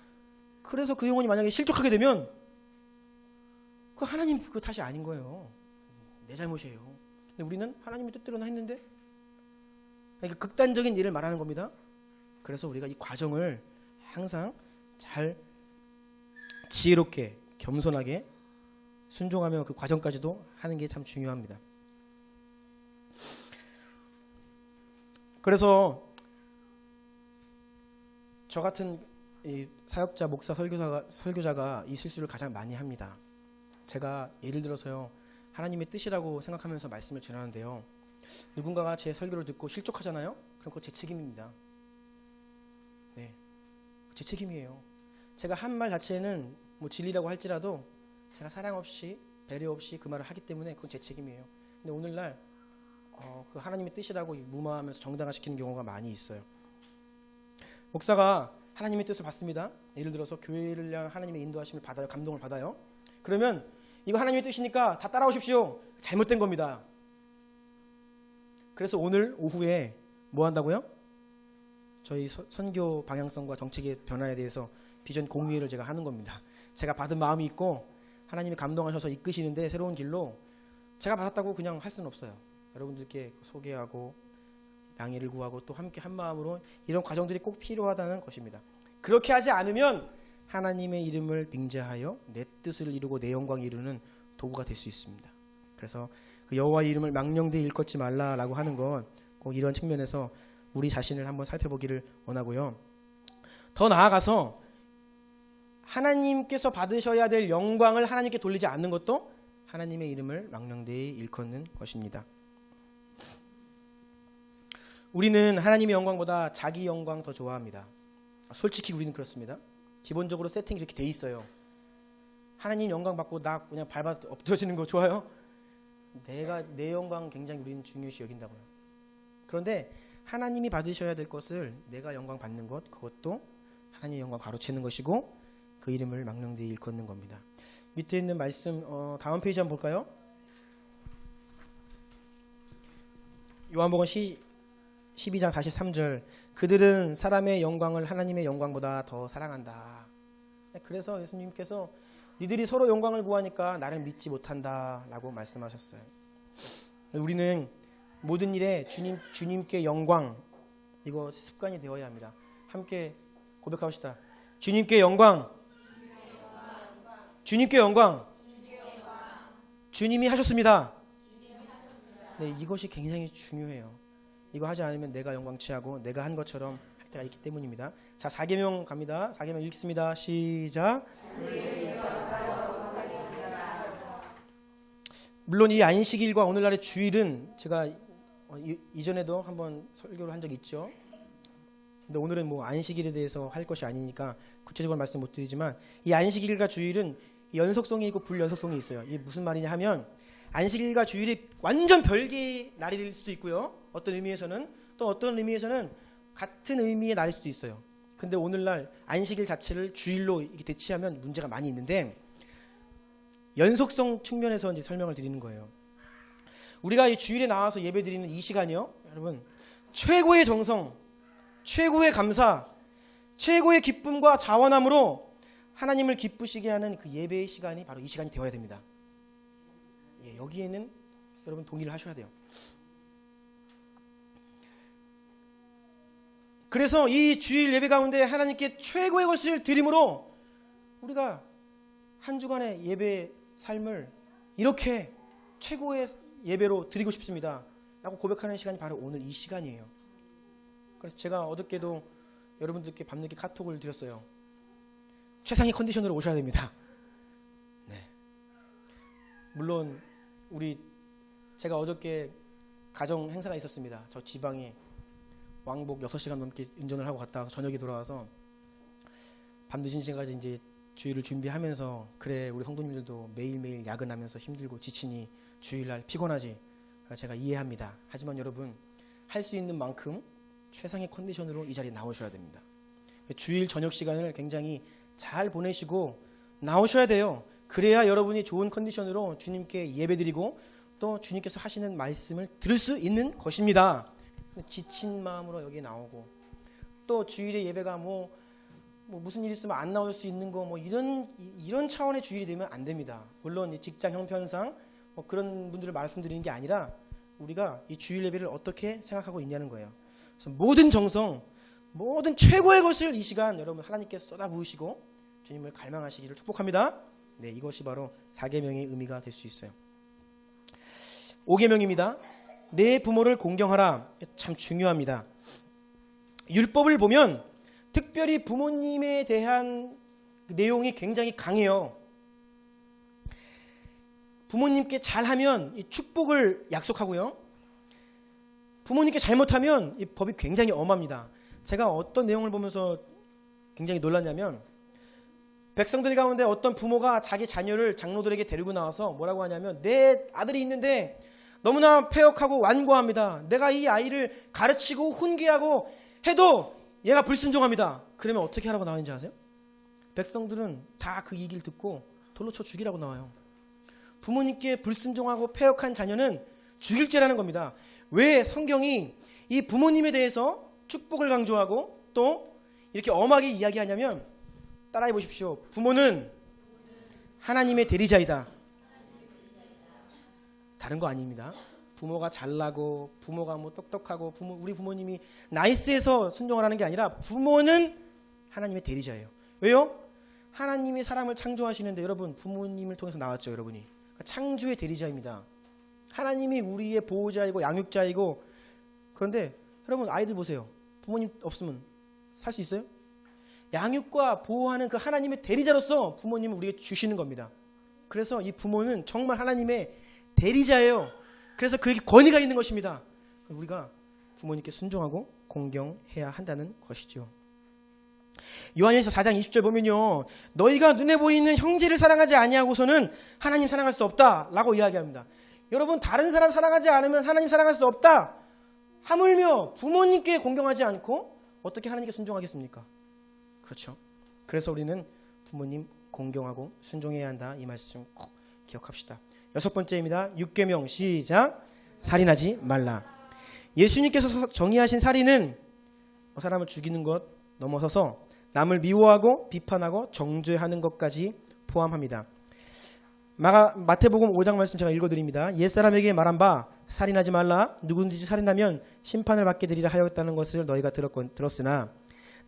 그래서 그 영혼이 만약에 실족하게 되면 그 하나님 그 탓이 아닌 거예요. 내 잘못이에요. 근데 우리는 하나님의 뜻대로나 했는데, 그러니까 극단적인 일을 말하는 겁니다. 그래서 우리가 이 과정을 항상 잘 지혜롭게 겸손하게 순종하며 그 과정까지도 하는 게 참 중요합니다. 그래서 저 같은 이 사역자, 목사, 설교자가 이 실수를 가장 많이 합니다. 제가 예를 들어서요, 하나님의 뜻이라고 생각하면서 말씀을 전하는데요, 누군가가 제 설교를 듣고 실족하잖아요? 그럼 그거 제 책임입니다. 네, 제 책임이에요. 제가 한 말 자체는 뭐 진리라고 할지라도 제가 사랑 없이 배려 없이 그 말을 하기 때문에 그건 제 책임이에요. 근데 오늘날 그 하나님의 뜻이라고 무마하면서 정당화시키는 경우가 많이 있어요. 목사가 하나님의 뜻을 받습니다. 예를 들어서 교회를 향한 하나님의 인도하심을 받아요. 감동을 받아요. 그러면 이거 하나님의 뜻이니까 다 따라오십시오. 잘못된 겁니다. 그래서 오늘 오후에 뭐 한다고요? 저희 선교 방향성과 정책의 변화에 대해서 비전 공유회를 제가 하는 겁니다. 제가 받은 마음이 있고 하나님이 감동하셔서 이끄시는데 새로운 길로 제가 받았다고 그냥 할 수는 없어요. 여러분들께 소개하고 양해를 구하고 또 함께 한 마음으로 이런 과정들이 꼭 필요하다는 것입니다. 그렇게 하지 않으면 하나님의 이름을 빙자하여 내 뜻을 이루고 내 영광을 이루는 도구가 될 수 있습니다. 그래서 그 여호와의 이름을 망령되이 일컫지 말라라고 하는 건 꼭 이런 측면에서 우리 자신을 한번 살펴보기를 원하고요. 더 나아가서 하나님께서 받으셔야 될 영광을 하나님께 돌리지 않는 것도 하나님의 이름을 망령되이 일컫는 것입니다. 우리는 하나님의 영광보다 자기 영광 더 좋아합니다. 솔직히 우리는 그렇습니다. 기본적으로 세팅이 이렇게 돼 있어요. 하나님 영광 받고 나 그냥 밟아 엎드러지는 거 좋아요? 내 영광 굉장히 우리는 중요시 여긴다고요. 그런데 하나님이 받으셔야 될 것을 내가 영광 받는 것, 그것도 하나님의 영광 가로채는 것이고 그 이름을 망령되이 일컫는 겁니다. 밑에 있는 말씀 다음 페이지 한번 볼까요? 요한복음 12장 43절 그들은 사람의 영광을 하나님의 영광보다 더 사랑한다. 그래서 예수님께서 니들이 서로 영광을 구하니까 나를 믿지 못한다 라고 말씀하셨어요. 우리는 모든 일에 주님께 영광, 이거 습관이 되어야 합니다. 함께 고백합시다. 주님께 영광, 주님께 영광, 주님이 하셨습니다. 네, 이것이 굉장히 중요해요. 이거 하지 않으면 내가 영광 취하고 내가 한 것처럼 할 때가 있기 때문입니다. 자, 4계명 갑니다. 4계명 읽습니다. 시작. 물론 이 안식일과 오늘날의 주일은 제가 이전에도 한번 설교를 한 적이 있죠. 근데 오늘은 뭐 안식일에 대해서 할 것이 아니니까 구체적으로 말씀 못 드리지만 이 안식일과 주일은 연속성이 있고 불연속성이 있어요. 이게 무슨 말이냐 하면 안식일과 주일이 완전 별개의 날일 수도 있고요. 어떤 의미에서는 또 어떤 의미에서는 같은 의미의 날일 수도 있어요. 근데 오늘날 안식일 자체를 주일로 이렇게 대치하면 문제가 많이 있는데 연속성 측면에서 이제 설명을 드리는 거예요. 우리가 이 주일에 나와서 예배 드리는 이 시간이요, 여러분 최고의 정성, 최고의 감사, 최고의 기쁨과 자원함으로 하나님을 기쁘시게 하는 그 예배의 시간이 바로 이 시간이 되어야 됩니다. 예, 여기에는 여러분 동의를 하셔야 돼요. 그래서 이 주일 예배 가운데 하나님께 최고의 것을 드림으로 우리가 한 주간의 예배 삶을 이렇게 최고의 예배로 드리고 싶습니다 라고 고백하는 시간이 바로 오늘 이 시간이에요. 그래서 제가 어저께도 여러분들께 밤늦게 카톡을 드렸어요. 최상의 컨디션으로 오셔야 됩니다. 네. 물론 제가 어저께 가정 행사가 있었습니다. 저 지방에 왕복 6시간 넘게 운전을 하고 갔다 와서 저녁에 돌아와서 밤늦은 시간까지 이제 주일을 준비하면서 그래 우리 성도님들도 매일매일 야근하면서 힘들고 지치니 주일날 피곤하지. 제가 이해합니다. 하지만 여러분 할 수 있는 만큼 최상의 컨디션으로 이 자리에 나오셔야 됩니다. 주일 저녁 시간을 굉장히 잘 보내시고 나오셔야 돼요. 그래야 여러분이 좋은 컨디션으로 주님께 예배드리고 또 주님께서 하시는 말씀을 들을 수 있는 것입니다. 지친 마음으로 여기 나오고 또 주일에 예배가 뭐 무슨 일 있으면 안 나올 수 있는 거 뭐 이런 차원의 주일이 되면 안 됩니다. 물론 직장 형편상 그런 분들을 말씀드리는 게 아니라 우리가 이 주일 예배를 어떻게 생각하고 있냐는 거예요. 그래서 모든 정성, 모든 최고의 것을 이 시간 여러분 하나님께서 쏟아부으시고 주님을 갈망하시기를 축복합니다. 네, 이것이 바로 4계명의 의미가 될 수 있어요. 5계명입니다. 내 부모를 공경하라. 참 중요합니다. 율법을 보면 특별히 부모님에 대한 내용이 굉장히 강해요. 부모님께 잘하면 이 축복을 약속하고요. 부모님께 잘못하면 이 법이 굉장히 엄합니다. 제가 어떤 내용을 보면서 굉장히 놀랐냐면 백성들 가운데 어떤 부모가 자기 자녀를 장로들에게 데리고 나와서 뭐라고 하냐면 내 아들이 있는데 너무나 패역하고 완고합니다. 내가 이 아이를 가르치고 훈계하고 해도 얘가 불순종합니다. 그러면 어떻게 하라고 나왔는지 아세요? 백성들은 다 그 얘기를 듣고 돌로 쳐 죽이라고 나와요. 부모님께 불순종하고 패역한 자녀는 죽일죄라는 겁니다. 왜 성경이 이 부모님에 대해서 축복을 강조하고 또 이렇게 엄하게 이야기하냐면 따라해 보십시오. 부모는 하나님의 대리자이다. 다른 거 아닙니다. 부모가 잘나고 부모가 뭐 똑똑하고 우리 부모님이 나이스해서 순종을 하는 게 아니라 부모는 하나님의 대리자예요. 왜요? 하나님이 사람을 창조하시는데 여러분 부모님을 통해서 나왔죠. 여러분이 그러니까 창조의 대리자입니다. 하나님이 우리의 보호자이고 양육자이고. 그런데 여러분 아이들 보세요. 부모님 없으면 살 수 있어요? 양육과 보호하는 그 하나님의 대리자로서 부모님을 우리에게 주시는 겁니다. 그래서 이 부모는 정말 하나님의 대리자예요. 그래서 그에게 권위가 있는 것입니다. 우리가 부모님께 순종하고 공경해야 한다는 것이죠. 요한일서 4장 20절 보면요, 너희가 눈에 보이는 형제를 사랑하지 아니하고서는 하나님 사랑할 수 없다라고 이야기합니다. 여러분 다른 사람 사랑하지 않으면 하나님 사랑할 수 없다. 하물며 부모님께 공경하지 않고 어떻게 하나님께 순종하겠습니까? 그렇죠. 그래서 우리는 부모님 공경하고 순종해야 한다. 이 말씀 꼭 기억합시다. 6번째입니다. 6계명 시작. 살인하지 말라. 예수님께서 정의하신 살인은 사람을 죽이는 것 넘어서서 남을 미워하고 비판하고 정죄하는 것까지 포함합니다. 마태복음 5장 말씀 제가 읽어드립니다. 옛사람에게 말한 바 살인하지 말라. 누구든지 살인하면 심판을 받게 되리라 하였다는 것을 너희가 들었으나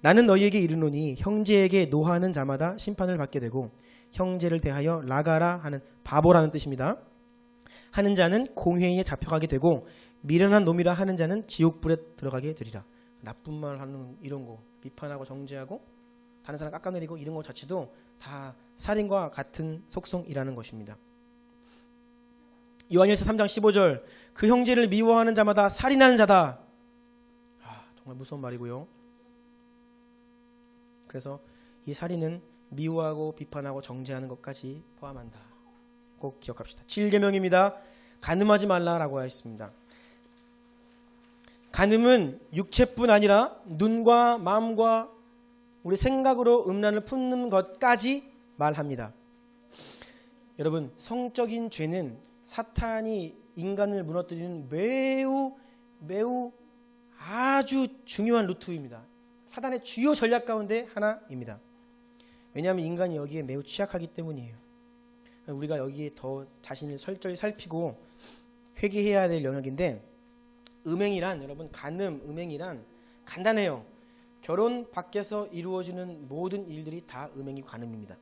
나는 너희에게 이르노니 형제에게 노하는 자마다 심판을 받게 되고 형제를 대하여 나가라 하는 바보라는 뜻입니다. 하는 자는 공회에 잡혀가게 되고 미련한 놈이라 하는 자는 지옥불에 들어가게 되리라. 나쁜 말 하는 이런 거 비판하고 정죄하고 다른 사람 깎아내리고 이런 것 자체도 다 살인과 같은 속성이라는 것입니다. 요한일서 3장 15절 그 형제를 미워하는 자마다 살인하는 자다. 정말 무서운 말이고요. 그래서 이 살인은 미워하고 비판하고 정죄하는 것까지 포함한다. 꼭 기억합시다. 7계명입니다. 간음하지 말라라고 하였습니다. 간음은 육체뿐 아니라 눈과 마음과 우리 생각으로 음란을 품는 것까지 말합니다. 여러분 성적인 죄는 사탄이 인간을 무너뜨리는 매우 아주 중요한 루트입니다. 사단의 주요 전략 가운데 하나입니다. 왜냐하면 인간이 여기에 매우 취약하기 때문이에요. 우리가 여기에 더 자신을 철저히 살피고 회개해야 될 영역인데 음행이란 여러분 음행이란 간단해요. 결혼 밖에서 이루어지는 모든 일들이 다 음행이고 간음입니다.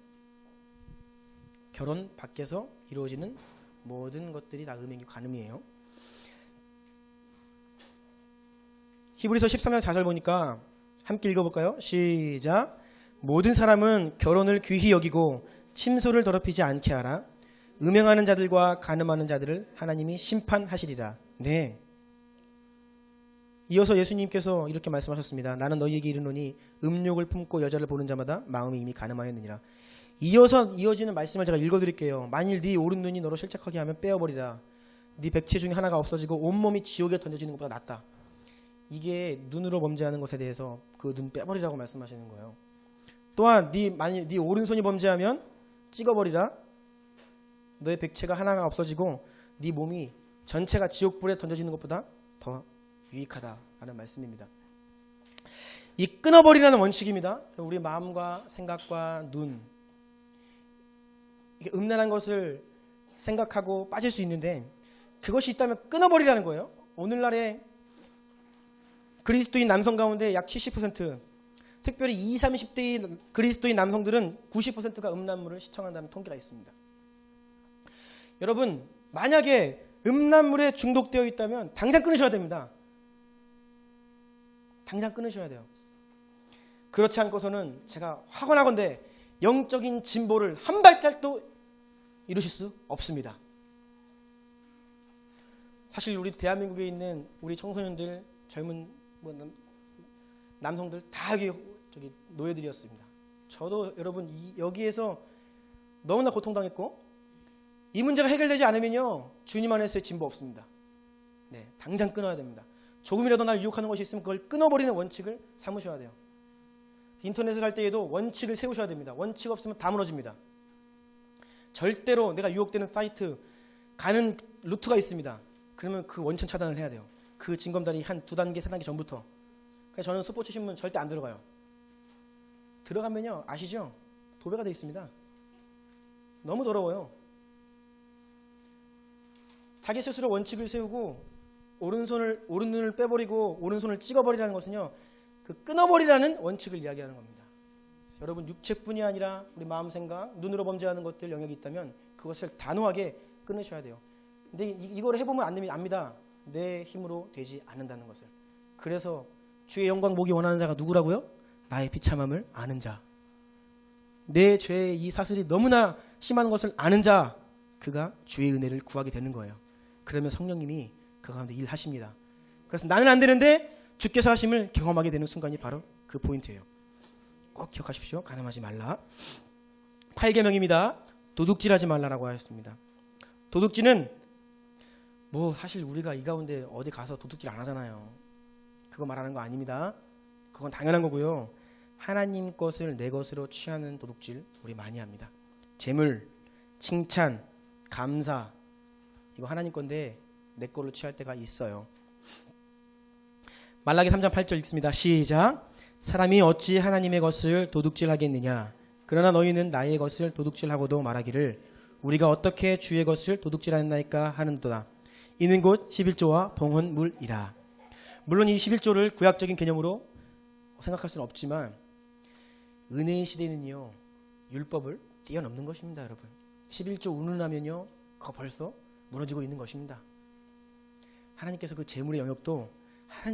결혼 밖에서 이루어지는 모든 것들이 다 음행이고 간음이에요. 히브리서 13장 4절 보니까 함께 읽어볼까요? 시작. 모든 사람은 결혼을 귀히 여기고 침소를 더럽히지 않게 하라. 음행하는 자들과 간음하는 자들을 하나님이 심판하시리라. 네. 이어서 예수님께서 이렇게 말씀하셨습니다. 나는 너희에게 이르노니 음욕을 품고 여자를 보는 자마다 마음이 이미 간음하였느니라. 이어지는 말씀을 제가 읽어드릴게요. 만일 네 오른 눈이 너로 실책하게 하면 빼어버리라. 네 백체 중에 하나가 없어지고 온몸이 지옥에 던져지는 것보다 낫다. 이게 눈으로 범죄하는 것에 대해서 그 눈 빼버리라고 말씀하시는 거예요. 또한 만일 네 오른손이 범죄하면 찍어버리라. 너의 백체가 하나가 없어지고 네 몸이 전체가 지옥불에 던져지는 것보다 더 유익하다라는 말씀입니다. 이 끊어버리라는 원칙입니다. 우리 마음과 생각과 눈 이게 음란한 것을 생각하고 빠질 수 있는데 그것이 있다면 끊어버리라는 거예요. 오늘날에 그리스도인 남성 가운데 약 70%, 특별히 20, 30대의 그리스도인 남성들은 90%가 음란물을 시청한다는 통계가 있습니다. 여러분 만약에 음란물에 중독되어 있다면 당장 끊으셔야 됩니다. 당장 끊으셔야 돼요. 그렇지 않고서는 제가 확언하건대 영적인 진보를 한 발짝도 이루실 수 없습니다. 사실 우리 대한민국에 있는 우리 청소년들, 젊은 남성들 다 여기 노예들이었습니다. 저도 여러분 여기에서 너무나 고통당했고 이 문제가 해결되지 않으면요 주님 안에서의 진보 없습니다. 네, 당장 끊어야 됩니다. 조금이라도 날 유혹하는 것이 있으면 그걸 끊어버리는 원칙을 삼으셔야 돼요. 인터넷을 할 때에도 원칙을 세우셔야 됩니다. 원칙 없으면 다 무너집니다. 절대로 내가 유혹되는 사이트 가는 루트가 있습니다. 그러면 그 원천 차단을 해야 돼요. 그 징검다리 한 2단계, 3단계 전부터. 그래서 저는 스포츠 신문 절대 안 들어가요. 들어가면요, 아시죠? 도배가 되어 있습니다. 너무 더러워요. 자기 스스로 원칙을 세우고 오른눈을 빼버리고 오른손을 찍어버리라는 것은요, 그 끊어버리라는 원칙을 이야기하는 겁니다. 여러분, 육체뿐이 아니라 우리 마음, 생각, 눈으로 범죄하는 것들 영역이 있다면 그것을 단호하게 끊으셔야 돼요. 근데 이걸 해보면 압니다. 내 힘으로 되지 않는다는 것을. 그래서 주의 영광 보기 원하는 자가 누구라고요? 나의 비참함을 아는 자. 내 죄의 이 사슬이 너무나 심한 것을 아는 자, 그가 주의 은혜를 구하게 되는 거예요. 그러면 성령님이 그 가운데 일하십니다. 그래서 나는 안 되는데 주께서 하심을 경험하게 되는 순간이 바로 그 포인트예요. 꼭 기억하십시오. 간음하지 말라. 8계명입니다. 도둑질하지 말라라고 하였습니다. 도둑질은 뭐 사실 우리가 이 가운데 어디 가서 도둑질 안 하잖아요. 그거 말하는 거 아닙니다. 그건 당연한 거고요. 하나님 것을 내 것으로 취하는 도둑질 우리 많이 합니다. 재물, 칭찬, 감사, 이거 하나님 건데 내 걸로 취할 때가 있어요. 말라기 3장 8절 읽습니다. 시작. 사람이 어찌 하나님의 것을 도둑질하겠느냐. 그러나 너희는 나의 것을 도둑질하고도 말하기를 우리가 어떻게 주의 것을 도둑질하였나이까 하는도다. 이는 곧 11조와 봉헌물이라. 물론 이 11조를 구약적인 개념으로 생각할 수는 없지만 은혜의 시대는요, 율법을 뛰어넘는 것입니다. 여러분, 11조 운운하면요, 그거 벌써 무너지고 있는 것입니다. 하나님께서 그 재물의 영역도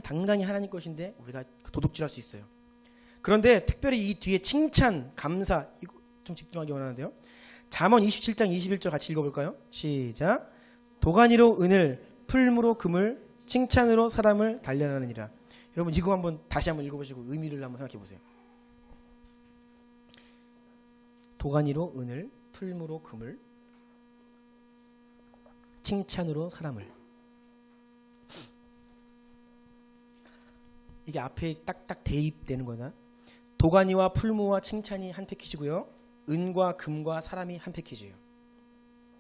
당당히 하나님 것인데 우리가 도둑질할 수 있어요. 그런데 특별히 이 뒤에 칭찬, 감사, 이거 좀 집중하기 원하는데요. 잠언 27장 21절 같이 읽어볼까요? 시작. 도가니로 은을, 풀무로 금을, 칭찬으로 사람을 단련하느니라. 여러분, 이거 다시 한번 읽어보시고 의미를 한번 생각해 보세요. 도가니로 은을, 풀무로 금을, 칭찬으로 사람을. 이게 앞에 딱딱 대입되는 거다. 도가니와 풀무와 칭찬이 한 패키지고요, 은과 금과 사람이 한 패키지예요.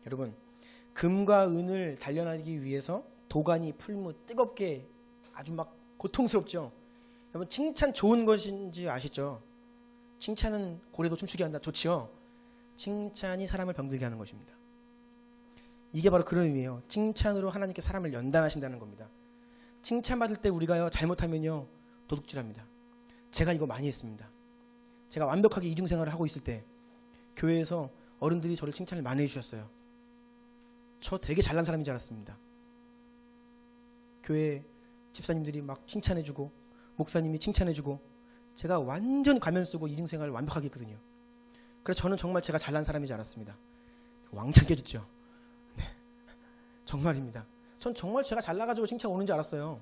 여러분, 금과 은을 단련하기 위해서 도가니, 풀무 뜨겁게 아주 막 고통스럽죠. 여러분, 칭찬 좋은 것인지 아시죠? 칭찬은 고래도 춤추게 한다. 좋지요. 칭찬이 사람을 병들게 하는 것입니다. 이게 바로 그런 의미예요. 칭찬으로 하나님께 사람을 연단하신다는 겁니다. 칭찬받을 때 우리가요, 잘못하면요, 도둑질합니다. 제가 이거 많이 했습니다. 제가 완벽하게 이중생활을 하고 있을 때 교회에서 어른들이 저를 칭찬을 많이 해주셨어요. 저 되게 잘난 사람인 줄 알았습니다. 교회 집사님들이 막 칭찬해주고 목사님이 칭찬해주고 제가 완전 가면 쓰고 이중생활을 완벽하게 했거든요. 그래서 저는 정말 제가 잘난 사람인 줄 알았습니다. 왕창 깨졌죠. 네. 정말입니다. 전 정말 제가 잘나가지고 칭찬 오는 줄 알았어요.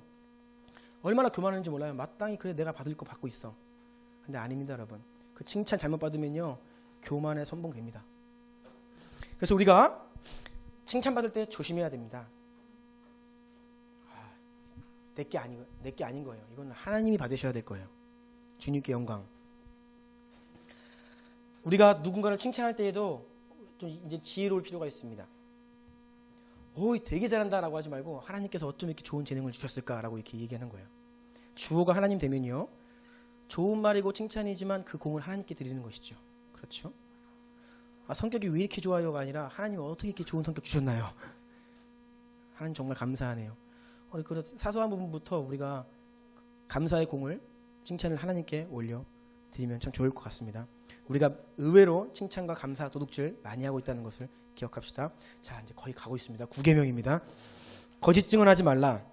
얼마나 교만한지 몰라요. 마땅히 그래 내가 받을 거 받고 있어. 근데 아닙니다, 여러분. 그 칭찬 잘못 받으면요, 교만에 선봉됩니다. 그래서 우리가 칭찬받을 때 조심해야 됩니다. 내게 아닌 거예요. 이건 하나님이 받으셔야 될 거예요. 주님께 영광. 우리가 누군가를 칭찬할 때에도 좀 이제 지혜로울 필요가 있습니다. 오, 되게 잘한다라고 하지 말고 하나님께서 어쩜 이렇게 좋은 재능을 주셨을까라고 이렇게 얘기하는 거예요. 주어가 하나님 되면요, 좋은 말이고 칭찬이지만 그 공을 하나님께 드리는 것이죠. 그렇죠? 성격이 왜 이렇게 좋아요가 아니라 하나님 어떻게 이렇게 좋은 성격 주셨나요? 하나님 정말 감사하네요. 그 사소한 부분부터 우리가 감사의 공을, 칭찬을 하나님께 올려드리면 참 좋을 것 같습니다. 우리가 의외로 칭찬과 감사, 도둑질 많이 하고 있다는 것을 기억합시다. 자, 이제 거의 가고 있습니다. 9계명입니다. 거짓 증언하지 말라.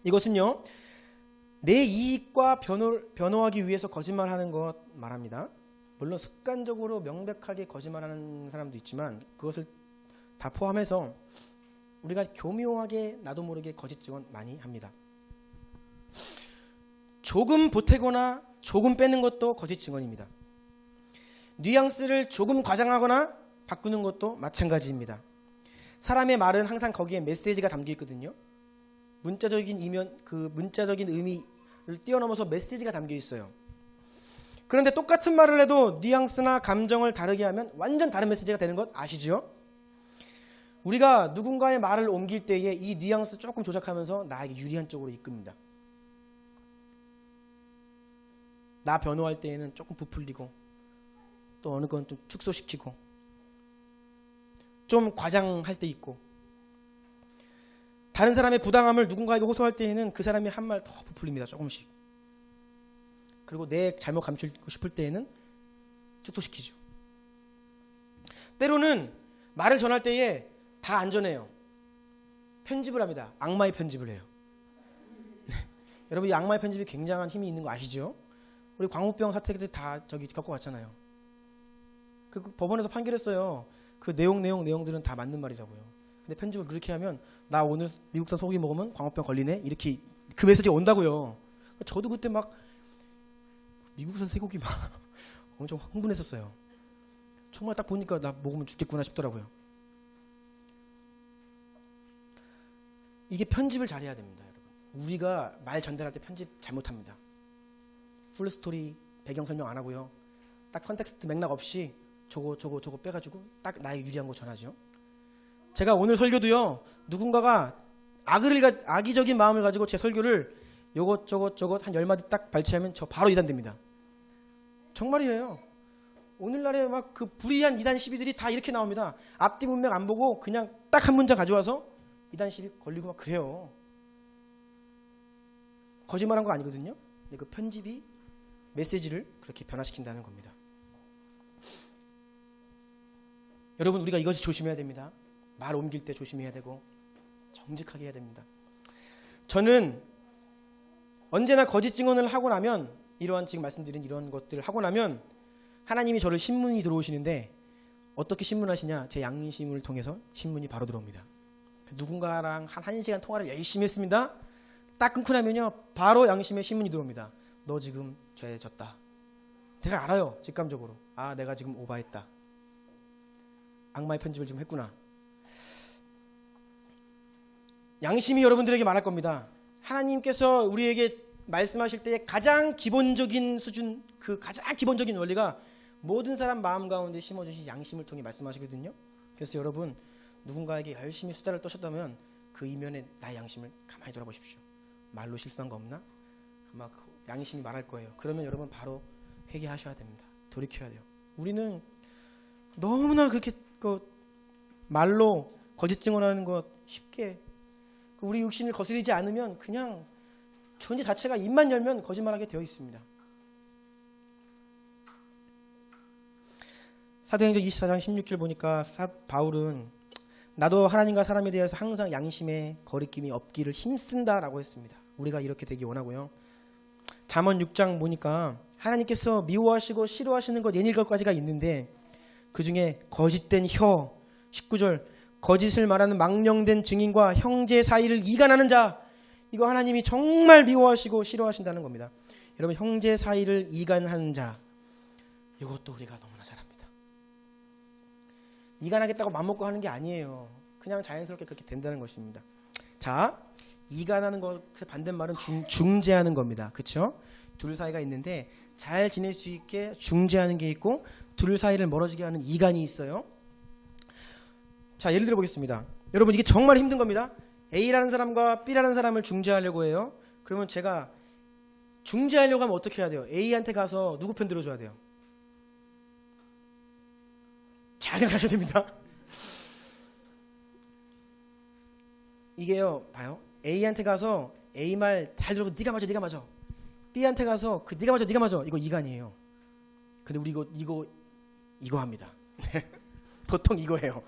이것은요, 내 이익과 변호하기 위해서 거짓말하는 것 말합니다. 물론 습관적으로 명백하게 거짓말하는 사람도 있지만 그것을 다 포함해서 우리가 교묘하게 나도 모르게 거짓 증언 많이 합니다. 조금 보태거나 조금 빼는 것도 거짓 증언입니다. 뉘앙스를 조금 과장하거나 바꾸는 것도 마찬가지입니다. 사람의 말은 항상 거기에 메시지가 담겨 있거든요. 문자적인 의미를 뛰어넘어서 메시지가 담겨 있어요. 그런데 똑같은 말을 해도 뉘앙스나 감정을 다르게 하면 완전 다른 메시지가 되는 것 아시죠? 우리가 누군가의 말을 옮길 때에 이 뉘앙스 조금 조작하면서 나에게 유리한 쪽으로 이끕니다. 나 변호할 때에는 조금 부풀리고 또 어느 건 좀 축소시키고 좀 과장할 때 있고 다른 사람의 부당함을 누군가에게 호소할 때에는 그 사람이 한 말 더 부풀립니다. 조금씩. 그리고 내 잘못 감추고 싶을 때에는 축소시키죠. 때로는 말을 전할 때에 다 안전해요. 편집을 합니다. 악마의 편집을 해요. 네. 여러분 이 악마의 편집이 굉장한 힘이 있는 거 아시죠? 우리 광우병 사태 때 다 저기 겪어봤잖아요. 그 법원에서 판결했어요. 그 내용들은 다 맞는 말이라고요. 근데 편집을 그렇게 하면 나 오늘 미국산 소고기 먹으면 광우병 걸리네 이렇게 그 메시지가 온다고요. 저도 그때 막 미국산 쇠고기 막 엄청 흥분했었어요. 정말 딱 보니까 나 먹으면 죽겠구나 싶더라고요. 이게 편집을 잘해야 됩니다, 여러분. 우리가 말 전달할 때 편집 잘못합니다. 풀 스토리 배경 설명 안 하고요. 딱 컨텍스트 맥락 없이 저거 빼가지고 딱 나의 유리한 거 전하죠. 제가 오늘 설교도요. 누군가가 악의적인 마음을 가지고 제 설교를 요것 한 10마디 딱 발췌하면 저 바로 이단됩니다. 정말이에요. 오늘날에 막 그 불의한 이단 시비들이 다 이렇게 나옵니다. 앞뒤 문맥 안 보고 그냥 딱 한 문장 가져와서 이단 시비 걸리고 막 그래요. 거짓말한 거 아니거든요. 근데 그 편집이 메시지를 그렇게 변화시킨다는 겁니다. 여러분 우리가 이것을 조심해야 됩니다. 말 옮길 때 조심해야 되고 정직하게 해야 됩니다. 저는 언제나 거짓 증언을 하고 나면 이러한 지금 말씀드린 이런 것들을 하고 나면 하나님이 저를 신문이 들어오시는데 어떻게 신문하시냐? 제 양심을 통해서 신문이 바로 들어옵니다. 누군가랑 한 1시간 통화를 열심히 했습니다. 딱 끊고 나면요 바로 양심에 신문이 들어옵니다. 너 지금 죄 졌다. 제가 알아요. 직감적으로. 아 내가 지금 오바했다. 악마의 편집을 지금 했구나. 양심이 여러분들에게 말할 겁니다. 하나님께서 우리에게 말씀하실 때의 가장 기본적인 수준, 그 가장 기본적인 원리가 모든 사람 마음 가운데 심어주신 양심을 통해 말씀하시거든요. 그래서 여러분 누군가에게 열심히 수다를 떠셨다면 그 이면에 나의 양심을 가만히 돌아보십시오. 말로 실수한 거 없나? 아마 그 양심이 말할 거예요. 그러면 여러분 바로 회개하셔야 됩니다. 돌이켜야 돼요. 우리는 너무나 그렇게 말로 거짓 증언하는 것 쉽게 우리 육신을 거스르지 않으면 그냥 존재 자체가 입만 열면 거짓말하게 되어 있습니다. 사도행전 24장 16절 보니까 바울은 나도 하나님과 사람에 대해서 항상 양심에 거리낌이 없기를 힘쓴다라고 했습니다. 우리가 이렇게 되기 원하고요. 잠언 6장 보니까 하나님께서 미워하시고 싫어하시는 것 예닐 것까지가 있는데 그 중에 거짓된 혀 19절 거짓을 말하는 망령된 증인과 형제 사이를 이간하는 자 이거 하나님이 정말 미워하시고 싫어하신다는 겁니다. 여러분 형제 사이를 이간하는 자 이것도 우리가 너무나 잘 압니다. 이간하겠다고 맘먹고 하는 게 아니에요. 그냥 자연스럽게 그렇게 된다는 것입니다. 자 이간하는 것의 반대말은 중재하는 겁니다. 그렇죠? 둘 사이가 있는데 잘 지낼 수 있게 중재하는 게 있고 둘 사이를 멀어지게 하는 이간이 있어요. 자 예를 들어 보겠습니다. 여러분 이게 정말 힘든 겁니다. A라는 사람과 B라는 사람을 중재하려고 해요. 그러면 제가 중재하려고 하면 어떻게 해야 돼요? A한테 가서 누구 편 들어줘야 돼요? 잘 생각하셔야 됩니다. 이게요 봐요. A한테 가서 A 말 잘 들어보고 네가 맞아 네가 맞아. B한테 가서 그 네가 맞아 네가 맞아 이거 이간이에요. 근데 우리 이거 합니다. 보통 이거 해요.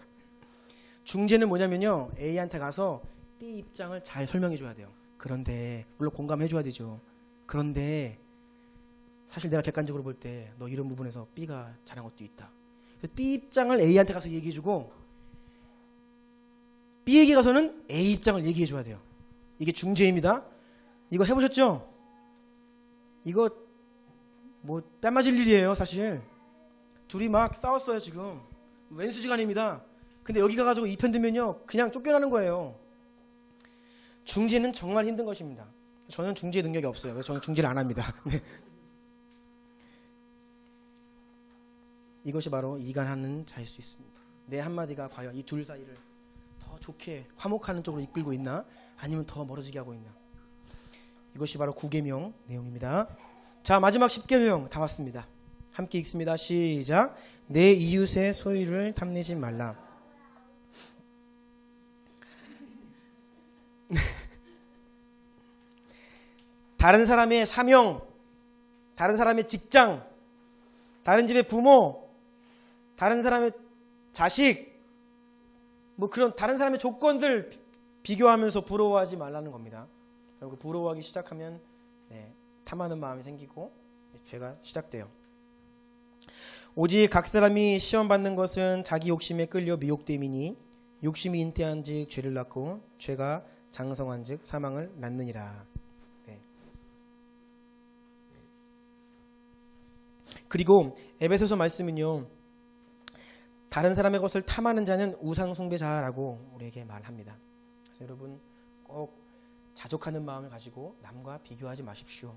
중재는 뭐냐면요 A한테 가서 B 입장을 잘 설명해 줘야 돼요. 그런데 물론 공감해 줘야 되죠. 그런데 사실 내가 객관적으로 볼 때 너 이런 부분에서 B가 잘한 것도 있다. 그래서 B 입장을 A한테 가서 얘기해 주고 B에게 가서는 A 입장을 얘기해 줘야 돼요. 이게 중재입니다. 이거 해보셨죠? 이거 뭐 뺨 맞을 일이에요 사실. 둘이 막 싸웠어요 지금. 왼수지간입니다. 근데 여기 가가지고 이 편 들면요 그냥 쫓겨나는 거예요. 중재는 정말 힘든 것입니다. 저는 중재 능력이 없어요. 그래서 저는 중재를 안 합니다. 이것이 바로 이간하는 자일 수 있습니다. 내 한마디가 과연 이 둘 사이를 더 좋게 화목하는 쪽으로 이끌고 있나, 아니면 더 멀어지게 하고 있나. 이것이 바로 9계명 내용입니다. 자, 마지막 10계명 다 왔습니다. 함께 읽습니다. 시작. 내 이웃의 소유를 탐내지 말라. 다른 사람의 사명, 다른 사람의 직장, 다른 집의 부모, 다른 사람의 자식, 뭐 그런 다른 사람의 조건들 비교하면서 부러워하지 말라는 겁니다. 그리고 부러워하기 시작하면 탐하는 마음이 생기고 죄가 시작돼요. 오직 각 사람이 시험받는 것은 자기 욕심에 끌려 미혹됨이니 욕심이 잉태한즉 죄를 낳고 죄가 장성한즉 사망을 낳느니라. 그리고 에베소서 말씀은요, 다른 사람의 것을 탐하는 자는 우상 숭배자라고 우리에게 말합니다. 그래서 여러분 꼭 자족하는 마음을 가지고 남과 비교하지 마십시오.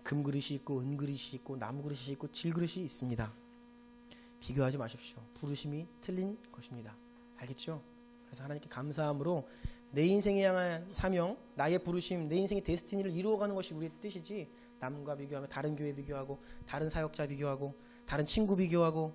금그릇이 있고 은그릇이 있고 나무그릇이 있고 질그릇이 있습니다. 비교하지 마십시오. 부르심이 틀린 것입니다. 알겠죠? 그래서 하나님께 감사함으로 내 인생에 향한 사명, 나의 부르심, 내 인생의 데스티니를 이루어가는 것이 우리의 뜻이지, 남과 비교하며 다른 교회 비교하고 다른 사역자 비교하고 다른 친구 비교하고,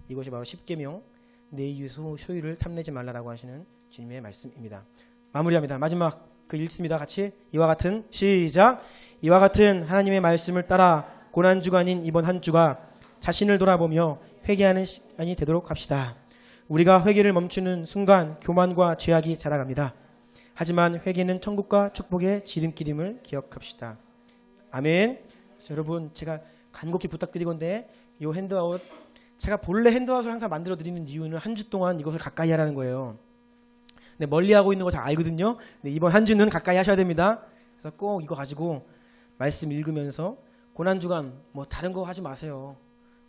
이것이 바로 10계명 내 이웃 소유를 탐내지 말라라고 하시는 주님의 말씀입니다. 마무리합니다. 마지막 그 읽습니다. 같이 이와 같은 시작. 이와 같은 하나님의 말씀을 따라 고난주가 아닌 이번 한 주가 자신을 돌아보며 회개하는 시간이 되도록 합시다. 우리가 회개를 멈추는 순간 교만과 죄악이 자라갑니다. 하지만 회개는 천국과 축복의 지름길임을 기억합시다. 아멘. 그래서 여러분 제가 간곡히 부탁드리건데, 이 핸드아웃, 제가 본래 핸드아웃을 항상 만들어 드리는 이유는 한 주 동안 이것을 가까이 하라는 거예요. 근데 멀리 하고 있는 거 다 알거든요. 근데 이번 한 주는 가까이 하셔야 됩니다. 그래서 꼭 이거 가지고 말씀 읽으면서 고난주간 뭐 다른 거 하지 마세요.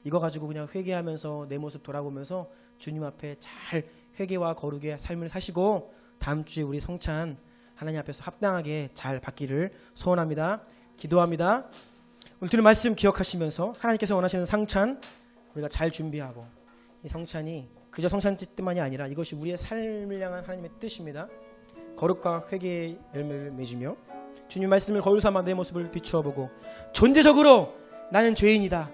이거 가지고 그냥 회개하면서 내 모습 돌아보면서 주님 앞에 잘 회개와 거룩의 삶을 사시고 다음 주에 우리 성찬 하나님 앞에서 합당하게 잘 받기를 소원합니다. 기도합니다. 오늘 들은 말씀 기억하시면서 하나님께서 원하시는 상찬 우리가 잘 준비하고, 이 성찬이 그저 성찬 뜻만이 아니라 이것이 우리의 삶을 향한 하나님의 뜻입니다. 거룩과 회개의 열매를 맺으며 주님 말씀을 거울 삼아 내 모습을 비추어보고, 존재적으로 나는 죄인이다,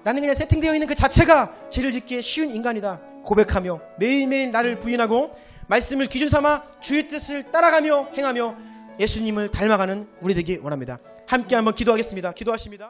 나는 그냥 세팅되어 있는 그 자체가 죄를 짓기에 쉬운 인간이다 고백하며 매일매일 나를 부인하고 말씀을 기준 삼아 주의 뜻을 따라가며 행하며 예수님을 닮아가는 우리 되기 원합니다. 함께 한번 기도하겠습니다. 기도하십니다.